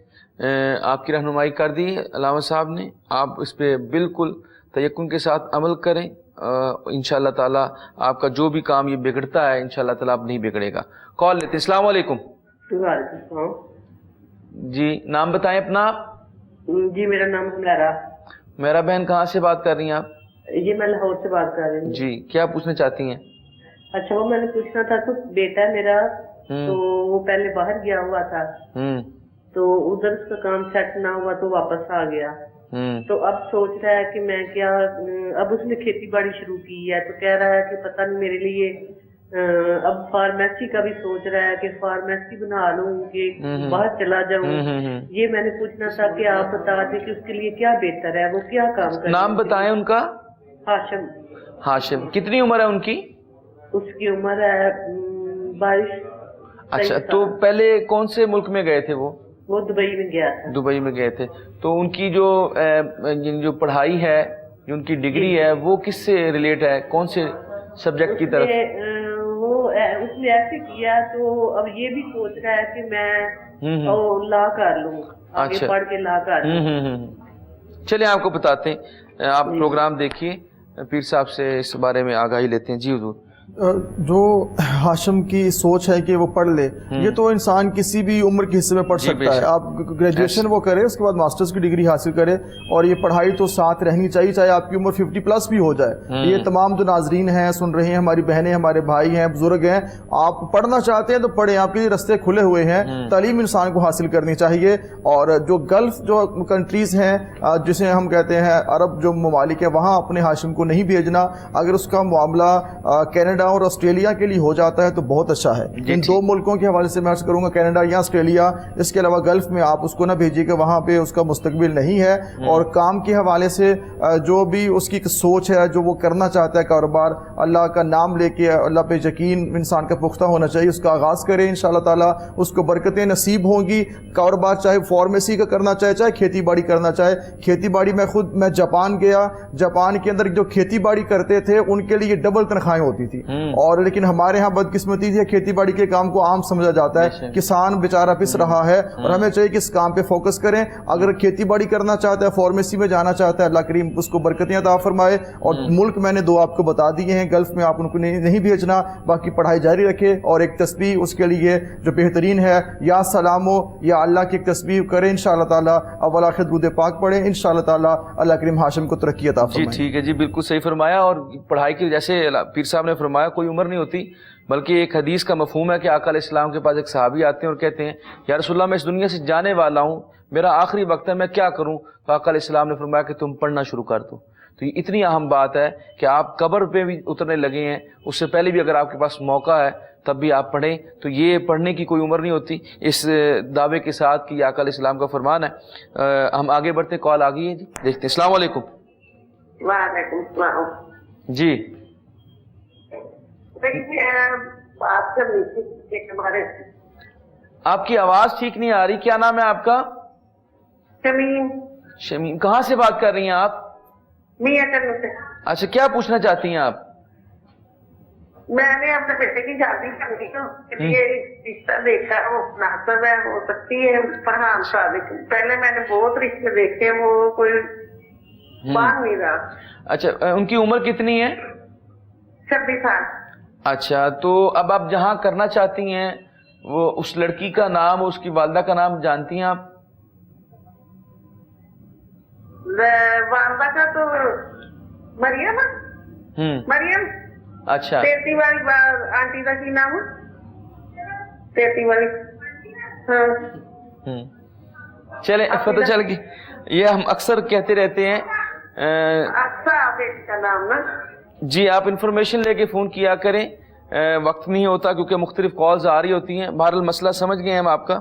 आपकी रहनुमाई कर दी है अलामा साहब ने, आप इस पर बिल्कुल तयक्कुन के साथ अमल करें। इंशाअल्लाह ताला आपका जो भी काम ये बिगड़ता है, इंशाअल्लाह ताला अब नहीं बिगड़ेगा। कॉल लेते हैं। अस्सलाम वालेकुम। जी, नाम बताएं अपना। जी मेरा नाम हुमैरा। मेरा बहन, कहाँ से बात कर रही हैं आप? जी मैं लाहौर से बात कर रही हूँ। जी, क्या पूछना चाहती हैं? अच्छा, वो मैंने पूछना था, तो बेटा है मेरा, तो वो पहले बाहर गया हुआ था, तो उधर उसका काम सेट ना हुआ तो वापस आ गया। तो अब सोच रहा है कि मैं क्या, अब उसने खेती बाड़ी शुरू की है, तो कह रहा है कि पता नहीं मेरे लिए अब फार्मेसी का भी सोच रहा है कि फार्मेसी बना लूं कि बाहर चला जाऊं। ये मैंने पूछना था कि आप बता दें कि उसके लिए क्या बेहतर है, वो क्या काम करे। नाम बताएं उनका। हाशिम। हाशिम। कितनी उम्र है उनकी? उसकी उम्र है 22। अच्छा, तो पहले कौन से मुल्क में गए थे वो? वो दुबई में गया था। दुबई में गए थे। तो उनकी जो पढ़ाई है, जो उनकी डिग्री है, वो किससे रिलेट है, कौन से सब्जेक्ट की तरफ? اس نے ایسے کیا تو اب یہ بھی سوچ رہا ہے کہ میں لا کر لوں, آگے پڑھ کے لا کر لوں. چلیں آپ کو بتاتے ہیں, آپ پروگرام دیکھیے, پیر صاحب سے اس بارے میں آگاہی لیتے ہیں. جی حضور. جو ہاشم کی سوچ ہے کہ وہ پڑھ لے, یہ تو انسان کسی بھی عمر کے حصے میں پڑھ سکتا ہے. آپ گریجویشن وہ کرے, اس کے بعد ماسٹرز کی ڈگری حاصل کرے, اور یہ پڑھائی تو ساتھ رہنی چاہیے, چاہے آپ کی عمر 50+ بھی ہو جائے. یہ تمام جو ناظرین ہیں, سن رہے ہیں, ہماری بہنیں, ہمارے بھائی ہیں, بزرگ ہیں, آپ پڑھنا چاہتے ہیں تو پڑھیں, آپ کے لیے رستے کھلے ہوئے ہیں. تعلیم انسان کو حاصل کرنی چاہیے. اور جو گلف جو کنٹریز ہیں, جسے ہم کہتے ہیں عرب جو ممالک ہیں, وہاں اپنے ہاشم کو نہیں بھیجنا. اگر اس کا معاملہ کینیڈا اور آسٹریلیا کے لیے ہو جاتا ہے تو بہت اچھا ہے. ان دو ملکوں کے حوالے سے میں عرض کروں گا, کینیڈا یا آسٹریلیا. اس کے علاوہ گلف میں آپ اس کو نہ بھیجیے کہ وہاں پہ اس کا مستقبل نہیں ہے. اور کام کے حوالے سے جو بھی اس کی سوچ ہے, جو وہ کرنا چاہتا ہے کاروبار, اللہ کا نام لے کے, اللہ پہ یقین انسان کا پختہ ہونا چاہیے, اس کا آغاز کرے. انشاءاللہ تعالیٰ اس کو برکتیں نصیب ہوں گی. کاروبار چاہے فارمیسی کا کرنا چاہے, چاہے کھیتی باڑی کرنا چاہے. کھیتی باڑی میں جاپان گیا, جاپان کے اندر جو کھیتی باڑی کرتے تھے ان کے لیے ڈبل تنخواہیں ہوتی تھی. اور لیکن ہمارے ہاں بدقسمتی ہے, کھیتی باڑی کے کام کو عام سمجھا جاتا ہے, کسان بیچارہ پس رہا ہے. اور ہمیں چاہیے کہ اس کام پہ فوکس کریں. اگر کھیتی باڑی کرنا چاہتا ہے, فارمیسی میں جانا چاہتا ہے, اللہ کریم اس کو برکتیں عطا فرمائے. اور ملک میں نے 2 آپ کو بتا دیے ہیں, گلف میں آپ ان کو نہیں بھیجنا, باقی پڑھائی جاری رکھے. اور ایک تسبیح اس کے لیے جو بہترین ہے, یا سلامو یا اللہ کی ایک تسبیح کریں انشاءاللہ تعالیٰ, اول آخر درود پاک پڑھیں, انشاءاللہ تعالیٰ اللہ کریم ہاشم کو ترقی عطا فرمائے. جی ٹھیک ہے جی, بالکل صحیح فرمایا. اور پڑھائی کی جیسے پیر صاحب نے فرمایا کوئی عمر نہیں ہوتی, بلکہ ایک حدیث کا مفہوم ہے کہ آقا علیہ السلام کے پاس ایک صحابی آتے ہیں اور کہتے ہیں یا رسول اللہ میں اس دنیا سے جانے والا ہوں, میرا آخری وقت ہے, میں کیا کروں؟ تو آقا علیہ السلام نے فرمایا کہ تم پڑھنا شروع کر دو. تو یہ اتنی اہم بات ہے کہ آپ قبر پہ بھی اترنے لگے ہیں, اس سے پہلے بھی اگر آپ کے پاس موقع ہے تب بھی آپ پڑھیں. تو یہ پڑھنے کی کوئی عمر نہیں ہوتی, اس دعوے کے ساتھ کہ آقا علیہ السلام کا فرمان ہے. ہم آگے بڑھتے ہیں, کال آ گئی ہے جی, دیکھتے ہیں. السلام علیکم. وعلیکم السلام. جی بات کرنی تھی. آپ کی آواز ٹھیک نہیں آ رہی, کیا نام ہے آپ کا؟ شمیم. شمیم, کہاں سے بات کر رہی ہیں آپ؟ میاں کرنے سے. اچھا, کیا پوچھنا چاہتی ہیں آپ؟ میں نے اپنے بیٹے کی شادی کرنی ہے, یہ رشتہ دیکھا, وہ مناسب ہے, ہو سکتی ہے فرحان صادق. پہلے میں نے بہت رشتے دیکھے, وہ کوئی مان نہیں رہا. اچھا, ان کی عمر کتنی ہے؟ 26 سال. اچھا, تو اب آپ جہاں کرنا چاہتی ہیں وہ اس لڑکی کا نام, اس کی والدہ کا نام جانتی ہیں آپ؟ والدہ کا تو مریم. مریم. اچھا. تیتی والی آنٹی کا کی نام ہے؟ تیتی والی. ہاں. چلیں پتہ چل گئی, یہ ہم اکثر کہتے رہتے ہیں. اچھا بیٹی کا نام نا. جی, آپ انفارمیشن لے کے فون کیا کریں, وقت نہیں ہوتا کیونکہ مختلف کالز آ رہی ہوتی ہیں. بہرحال مسئلہ سمجھ گئے ہم آپ کا.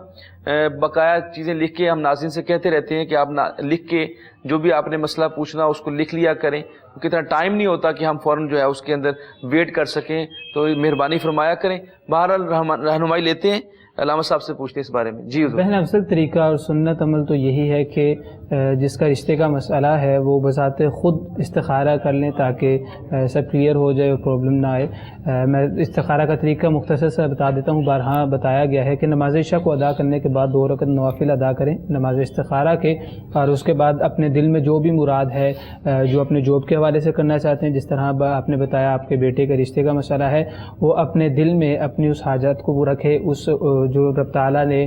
بقایا چیزیں لکھ کے ہم ناظرین سے کہتے رہتے ہیں کہ آپ لکھ کے جو بھی آپ نے مسئلہ پوچھنا اس کو لکھ لیا کریں, کیونکہ اتنا ٹائم نہیں ہوتا کہ ہم فوراً جو ہے اس کے اندر ویٹ کر سکیں. تو مہربانی فرمایا کریں. بہرحال رہنمائی لیتے ہیں, علامہ صاحب سے پوچھتے ہیں اس بارے میں. جی حضور. بہن افضل طریقہ اور سنت عمل تو یہی ہے کہ جس کا رشتے کا مسئلہ ہے وہ بذات خود استخارہ کر لیں تاکہ سب کلیئر ہو جائے اور پرابلم نہ آئے. میں استخارہ کا طریقہ مختصر سے بتا دیتا ہوں. بارہا بتایا گیا ہے کہ نماز عشاء کو ادا کرنے کے بعد 2 رکعت نوافل ادا کریں نماز استخارہ کے, اور اس کے بعد اپنے دل میں جو بھی مراد ہے, جو اپنے جاب کے حوالے سے کرنا چاہتے ہیں, جس طرح آپ نے بتایا آپ کے بیٹے کے رشتے کا مسئلہ ہے, وہ اپنے دل میں اپنی اس حاجت کو وہ رکھے, اس جو رب تعالیٰ نے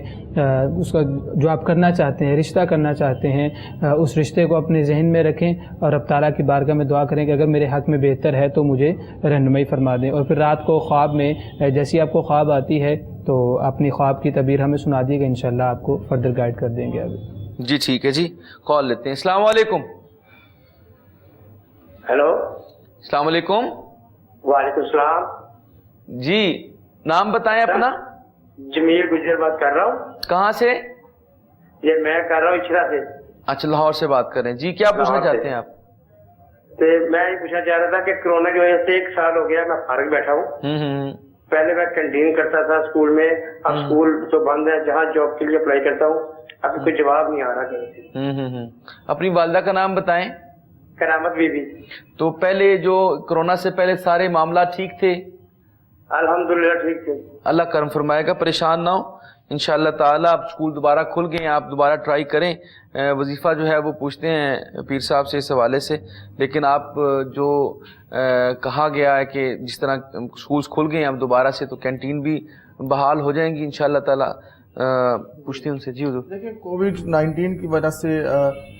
اس کا جو آپ کرنا چاہتے ہیں, رشتہ کرنا چاہتے ہیں, اس رشتے کو اپنے ذہن میں رکھیں اور رب تعالیٰ کی بارگاہ میں دعا کریں کہ اگر میرے حق میں بہتر ہے تو مجھے رہنمائی فرما دیں. اور پھر رات کو خواب میں جیسی آپ کو خواب آتی ہے تو اپنی خواب کی تعبیر ہمیں سنا دیے گا, انشاءاللہ آپ کو فردر گائیڈ کر دیں گے. ابھی جی ٹھیک ہے جی, کال لیتے ہیں. السلام علیکم. ہیلو. السلام علیکم. وعلیکم السلام. جی, نام بتائیں اپنا. جمیل گجر بات کر رہا ہوں. کہاں سے؟ یہ میں کر رہا ہوں اچھرا سے. اچھا, لاہور سے بات کر رہے ہیں. جی, کیا پوچھنا چاہتے ہیں آپ؟ تو میں یہ پوچھنا چاہ رہا تھا کہ کورونا کی وجہ سے 1 سال ہو گیا میں فارغ بیٹھا ہوں. پہلے میں کنٹین کرتا تھا اسکول میں, اب اسکول تو بند ہے, جہاں جاب کے لیے اپلائی کرتا ہوں ابھی کوئی جواب نہیں آ رہا کہیں سے. اپنی والدہ کا نام بتائیں. کرامت بی بی. تو پہلے جو کورونا سے پہلے سارے معاملات ٹھیک تھے؟ الحمدللہ ٹھیک ہے. اللہ کرم فرمائے گا, پریشان نہ ہو انشاءاللہ تعالیٰ. اب اسکول دوبارہ کھل گئے ہیں, آپ دوبارہ ٹرائی کریں. وظیفہ جو ہے وہ پوچھتے ہیں پیر صاحب سے اس حوالے سے, لیکن آپ جو کہا گیا ہے کہ جس طرح اسکولس کھل گئے ہیں اب دوبارہ سے, تو کینٹین بھی بحال ہو جائیں گی انشاءاللہ تعالیٰ. پوچھتے ہیں ان سے. جی حضور. دیکھیں کووڈ-19 کی وجہ سے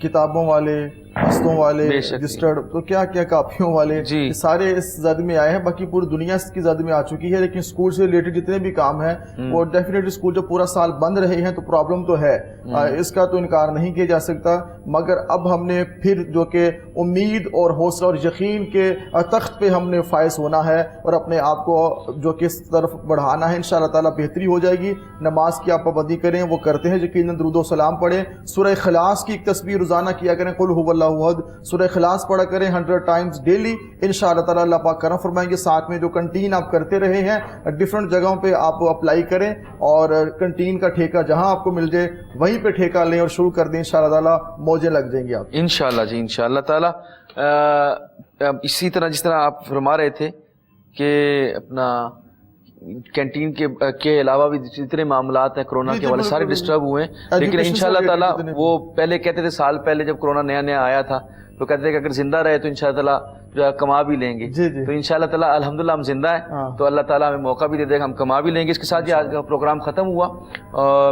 کتابوں والے, ہستوں والے, رجسٹرڈ, تو کیا کیا کاپیوں والے, سارے اس زد میں آئے ہیں. باقی پوری دنیا اس کی زد میں آ چکی ہے, لیکن اسکول سے ریلیٹڈ جتنے بھی کام ہیں وہ ڈیفینیٹلی اسکول جو پورا سال بند رہے ہیں تو پرابلم تو ہے, اس کا تو انکار نہیں کیا جا سکتا. مگر اب ہم نے پھر جو کہ امید اور حوصلہ اور یقین کے تخت پہ ہم نے فائز ہونا ہے اور اپنے آپ کو جو کہ اس طرف بڑھانا ہے. انشاءاللہ تعالیٰ بہتری ہو جائے گی. نماز کی آپ پابندی کریں, وہ کرتے ہیں یقیناً, درود و سلام پڑھیں. سورہ اخلاص کی ایک تسبیح روزانہ کیا کریں, قل هو اللہ احد, سورہ اخلاص پڑھا کریں 100 ٹائمز ڈیلی. انشاءاللہ تعالیٰ اللہ پاک کرم فرمائیں گے. ساتھ میں جو کنٹین آپ کرتے رہے ہیں ڈفرینٹ جگہوں پہ آپ اپلائی کریں, اور کنٹین کا ٹھیکہ جہاں آپ کو مل جائے وہیں پہ ٹھیکہ لیں اور شروع کر دیں. انشاءاللہ تعالیٰ موجیں لگ جائیں گی آپ انشاءاللہ. جی انشاءاللہ تعالیٰ. اسی طرح جس طرح آپ فرما رہے تھے کہ اپنا کینٹین کے علاوہ بھی جتنے معاملات ہیں کرونا کے والے سارے ڈسٹرب ہوئے ہیں, لیکن انشاءاللہ تعالیٰ وہ پہلے کہتے تھے, سال پہلے جب کرونا نیا نیا آیا تھا تو کہتے تھے کہ اگر زندہ رہے تو انشاءاللہ تعالیٰ جو ہے کما بھی لیں گے. تو انشاءاللہ تعالیٰ الحمدللہ ہم زندہ ہیں تو اللہ تعالیٰ ہمیں موقع بھی دے دے گا, ہم کما بھی لیں گے. اس کے ساتھ یہ آج کا پروگرام ختم ہوا.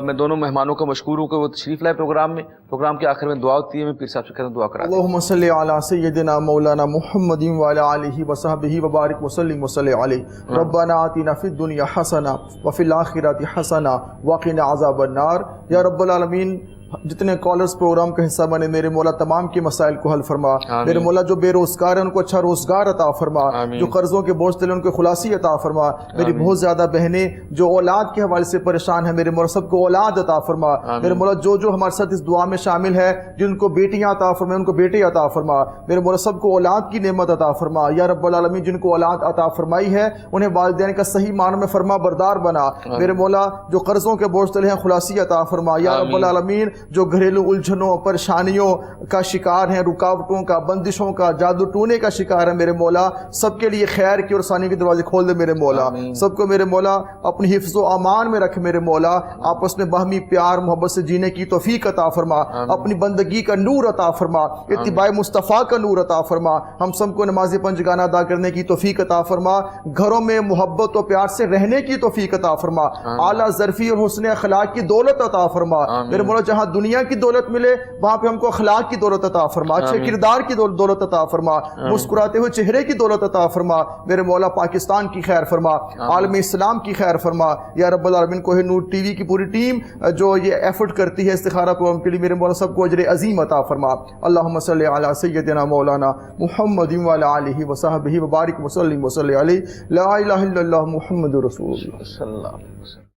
میں دونوں مہمانوں کو مشکور ہوں کہ وہ تشریف لائے پروگرام میں. پروگرام کے آخر میں دعا ہوتی ہے, میں پیر صاحب سے کہتا ہوں دعا کرا. اللہم صلی علی سیدنا مولانا محمد وعلی آلہ وصحبہ وبارک وسلم وصلی علیہ. ربنا آتنا فی الدنیا حسنہ وفی الآخرۃ حسنہ وقنا عذاب النار. یا رب العالمین, جتنے کالرز پروگرام کا حصہ بنے میرے مولا تمام کے مسائل کو حل فرما. میرے مولا جو بے روزگار ہیں ان کو اچھا روزگار عطا فرما, جو قرضوں کے بوجھ تلے ان کو خلاصی عطا فرما. میری بہت زیادہ بہنیں جو اولاد کے حوالے سے پریشان ہیں, میرے مولا سب کو اولاد عطا فرما. میرے مولا جو ہمارے ساتھ اس دعا میں شامل ہے جن کو بیٹیاں عطا فرما ان کو بیٹے عطا فرما. میرے مولا سب کو اولاد کی نعمت عطا فرما. یا رب العالمین, جن کو اولاد عطا فرمائی ہے انہیں والدین کا صحیح معنی میں فرما بردار بنا. میرے مولا جو قرضوں کے بوجھ تلے ہیں خلاصی عطا فرما. یا رب العالمین, جو گھریلو الجھنوں پریشانیوں کا شکار ہیں, رکاوٹوں کا, بندشوں کا, جادو ٹونے کا شکار ہے, میرے مولا سب کے لیے خیر کی اور ثانی کے دروازے کھول دے. میرے مولا سب کو میرے مولا اپنی حفظ و امان میں رکھ. میرے مولا آپس میں باہمی پیار محبت سے جینے کی توفیق عطا فرما. اپنی بندگی کا نور عطا فرما, اتباع مصطفیٰ کا نور عطا فرما. ہم سب کو نماز پنجگانہ ادا کرنے کی توفیق عطا فرما. گھروں میں محبت و پیار سے رہنے کی توفیق عطا فرما. اعلیٰ ظرفی اور حسن اخلاق کی دولت عطا فرما. میرے مولا جہاں دنیا کی دولت ملے وہاں پہ ہم کو اخلاق کی دولت عطا فرما, اچھے کردار کی دولت عطا فرما, مسکراتے ہوئے چہرے کی دولت عطا فرما. میرے مولا پاکستان کی خیر فرما, عالم اسلام کی خیر فرما. یا رب العالمین, کوہ نور ٹی وی کی پوری ٹیم جو یہ ایفرٹ کرتی ہے استخارہ پروگرام کے لیے, میرے مولا سب کو اجر عظیم عطا فرما. اللہم صلی علی سیدنا مولانا محمد وعلی آلہ وصحبہ وبارک وسلم وصلی علیہ. لا الہ الا اللہ محمد رسول اللہ صلی اللہ علیہ وسلم.